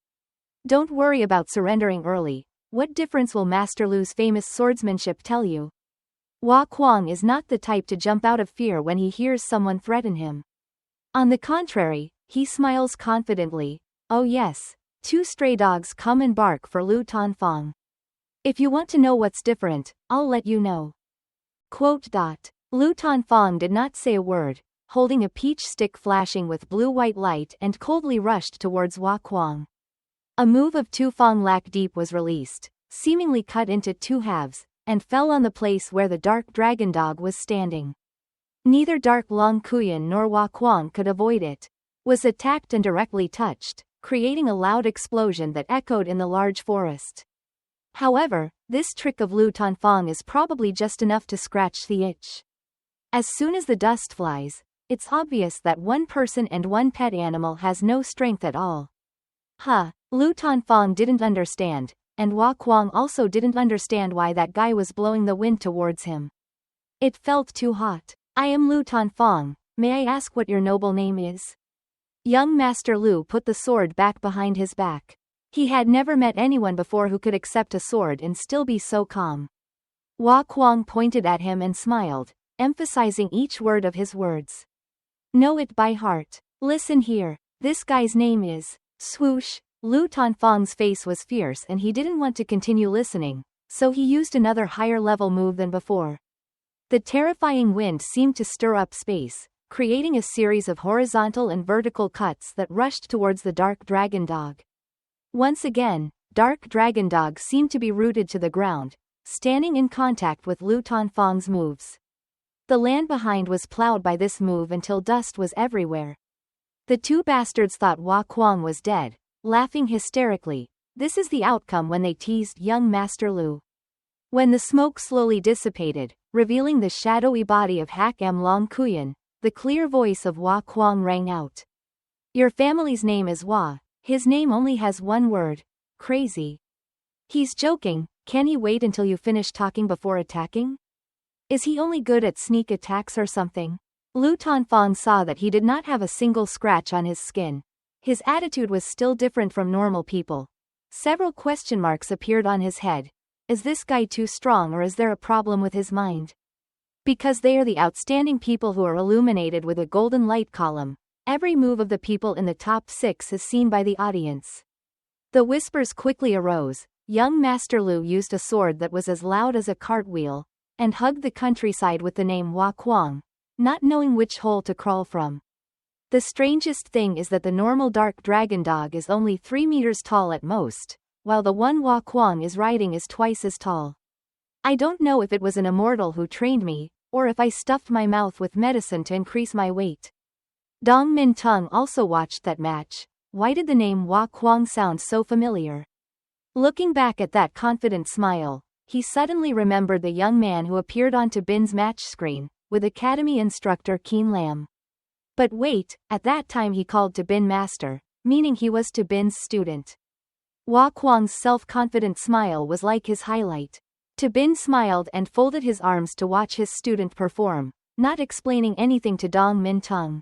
Don't worry about surrendering early. What difference will Master Lu's famous swordsmanship tell you? Hua Kuang is not the type to jump out of fear when he hears someone threaten him. On the contrary, he smiles confidently. Oh yes, 2 stray dogs come and bark for Lu Tanfang. If you want to know what's different, I'll let you know. Quote. Lu Tanfang did not say a word, holding a peach stick flashing with blue-white light and coldly rushed towards Hua Kuang. A move of 2 Fang Lak Deep was released, seemingly cut into 2 halves, and fell on the place where the dark dragon dog was standing. Neither Dark Long Kuyan nor Hua Kuang could avoid it. Was attacked and directly touched, creating a loud explosion that echoed in the large forest. However, this trick of Lu Tanfang is probably just enough to scratch the itch. As soon as the dust flies, it's obvious that one person and one pet animal has no strength at all. Lu Tanfang didn't understand, and Hua Kuang also didn't understand why that guy was blowing the wind towards him. It felt too hot. I am Lu Tanfang, may I ask what your noble name is? Young Master Lu put the sword back behind his back. He had never met anyone before who could accept a sword and still be so calm. Hua Kuang pointed at him and smiled, emphasizing each word of his words. Know it by heart. Listen here, this guy's name is... Swoosh. Lu Tanfang's face was fierce and he didn't want to continue listening, so he used another higher-level move than before. The terrifying wind seemed to stir up space, creating a series of horizontal and vertical cuts that rushed towards the dark dragon dog. Once again, dark dragon dog seemed to be rooted to the ground, standing in contact with Lu Tanfang's moves. The land behind was plowed by this move until dust was everywhere. The 2 bastards thought Hua Kuang was dead, laughing hysterically. This is the outcome when they teased young Master Lu. When the smoke slowly dissipated, revealing the shadowy body of Hak M Long Kuyan, the clear voice of Hua Kuang rang out. Your family's name is Hua, his name only has one word, crazy. He's joking, can he wait until you finish talking before attacking? Is he only good at sneak attacks or something? Lu Tanfang saw that he did not have a single scratch on his skin. His attitude was still different from normal people. Several question marks appeared on his head. Is this guy too strong or is there a problem with his mind? Because they are the outstanding people who are illuminated with a golden light column, every move of the people in the top 6 is seen by the audience. The whispers quickly arose. Young Master Lu used a sword that was as loud as a cartwheel, and hugged the countryside with the name Hua Kuang, not knowing which hole to crawl from. The strangest thing is that the normal dark dragon dog is only 3 meters tall at most, while the one Hua Kuang is riding is twice as tall. I don't know if it was an immortal who trained me, or if I stuffed my mouth with medicine to increase my weight. Dong Min Tung also watched that match. Why did the name Hua Kuang sound so familiar? Looking back at that confident smile, he suddenly remembered the young man who appeared onto Bin's match screen, with Academy instructor Keen Lam. But wait, at that time he called to Bin master, meaning he was to Bin's student. Hua Kuang's self-confident smile was like his highlight. To Bin smiled and folded his arms to watch his student perform, not explaining anything to Dong Min Tung.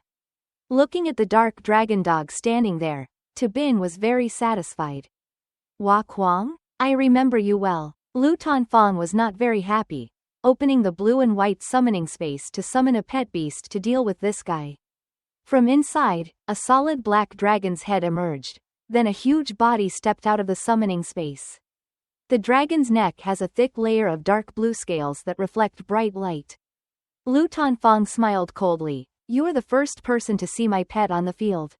Looking at the dark dragon dog standing there, To Bin was very satisfied. Hua Kuang? I remember you well. Lu Tanfang was not very happy, opening the blue and white summoning space to summon a pet beast to deal with this guy. From inside, a solid black dragon's head emerged, then a huge body stepped out of the summoning space. The dragon's neck has a thick layer of dark blue scales that reflect bright light. Lu Tanfang smiled coldly. You are the first person to see my pet on the field.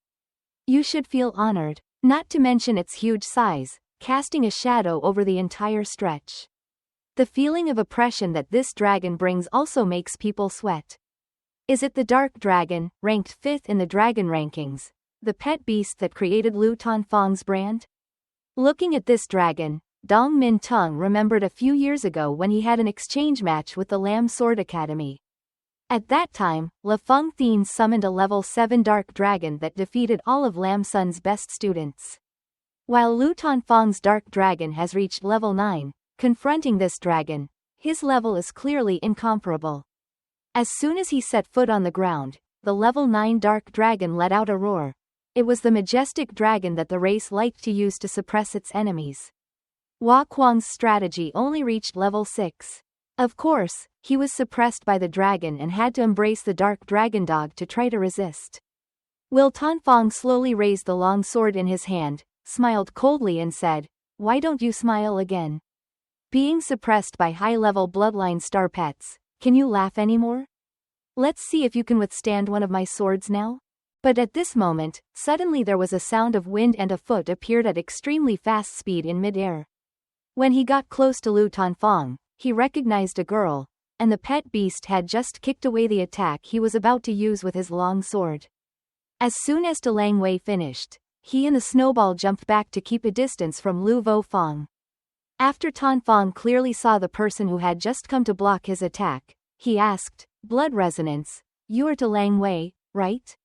You should feel honored, not to mention its huge size, casting a shadow over the entire stretch. The feeling of oppression that this dragon brings also makes people sweat. Is it the dark dragon, ranked 5th in the dragon rankings, the pet beast that created Lu Tanfang's brand? Looking at this dragon, Dong Min Tung remembered a few years ago when he had an exchange match with the Lam Sword Academy. At that time, La Feng Thien summoned a level 7 dark dragon that defeated all of Lam Sun's best students. While Lu Tanfang's dark dragon has reached level 9, confronting this dragon, his level is clearly incomparable. As soon as he set foot on the ground, the level 9 dark dragon let out a roar. It was the majestic dragon that the race liked to use to suppress its enemies. Hua Kuang's strategy only reached level 6. Of course, he was suppressed by the dragon and had to embrace the dark dragon dog to try to resist. Will Tanfang slowly raised the long sword in his hand, smiled coldly and said, "Why don't you smile again? Being suppressed by high-level bloodline star pets, can you laugh anymore? Let's see if you can withstand one of my swords now." But at this moment, suddenly there was a sound of wind and a foot appeared at extremely fast speed in mid-air. When he got close to Lu Tanfang, he recognized a girl, and the pet beast had just kicked away the attack he was about to use with his long sword. As soon as De Lang Wei finished, he and the snowball jumped back to keep a distance from Lu Vofang. After Tanfang clearly saw the person who had just come to block his attack, he asked, "Blood resonance, you are De Lang Wei, right?"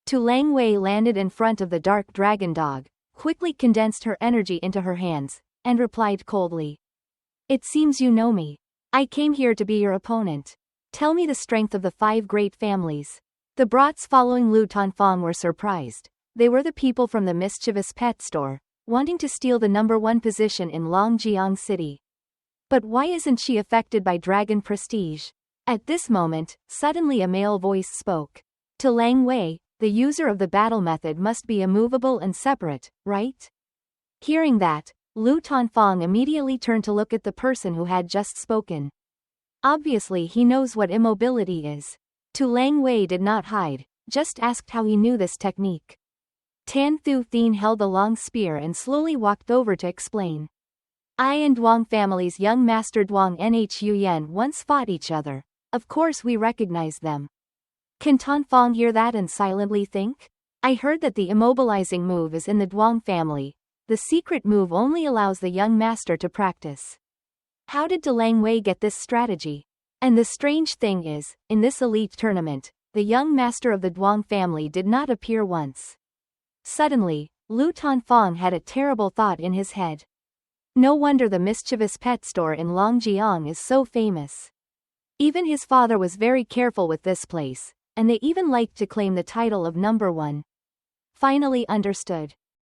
Tu Lang Wei landed in front of the dark dragon dog, quickly condensed her energy into her hands, and replied coldly. "It seems you know me. I came here to be your opponent. Tell me the strength of the 5 great families." The brats following Lu Tanfang were surprised. They were the people from the mischievous pet store, wanting to steal the #1 position in Longjiang City. But why isn't she affected by dragon prestige? At this moment, suddenly a male voice spoke. To Lang Wei, the user of the battle method must be immovable and separate, right? Hearing that, Lu Tanfang immediately turned to look at the person who had just spoken. Obviously he knows what immobility is. Tu Lang Wei did not hide, just asked how he knew this technique. Tan Thu Thien held the long spear and slowly walked over to explain. I and Duang family's young master Duang Nhu Yen once fought each other. Of course we recognize them. Can Tanfang hear that and silently think? I heard that the immobilizing move is in the Duang family. The secret move only allows the young master to practice. How did De Lang Wei get this strategy? And the strange thing is, in this elite tournament, the young master of the Duang family did not appear once. Suddenly, Lu Tanfang had a terrible thought in his head. No wonder the mischievous pet store in Longjiang is so famous. Even his father was very careful with this place, and they even liked to claim the title of #1. Finally understood.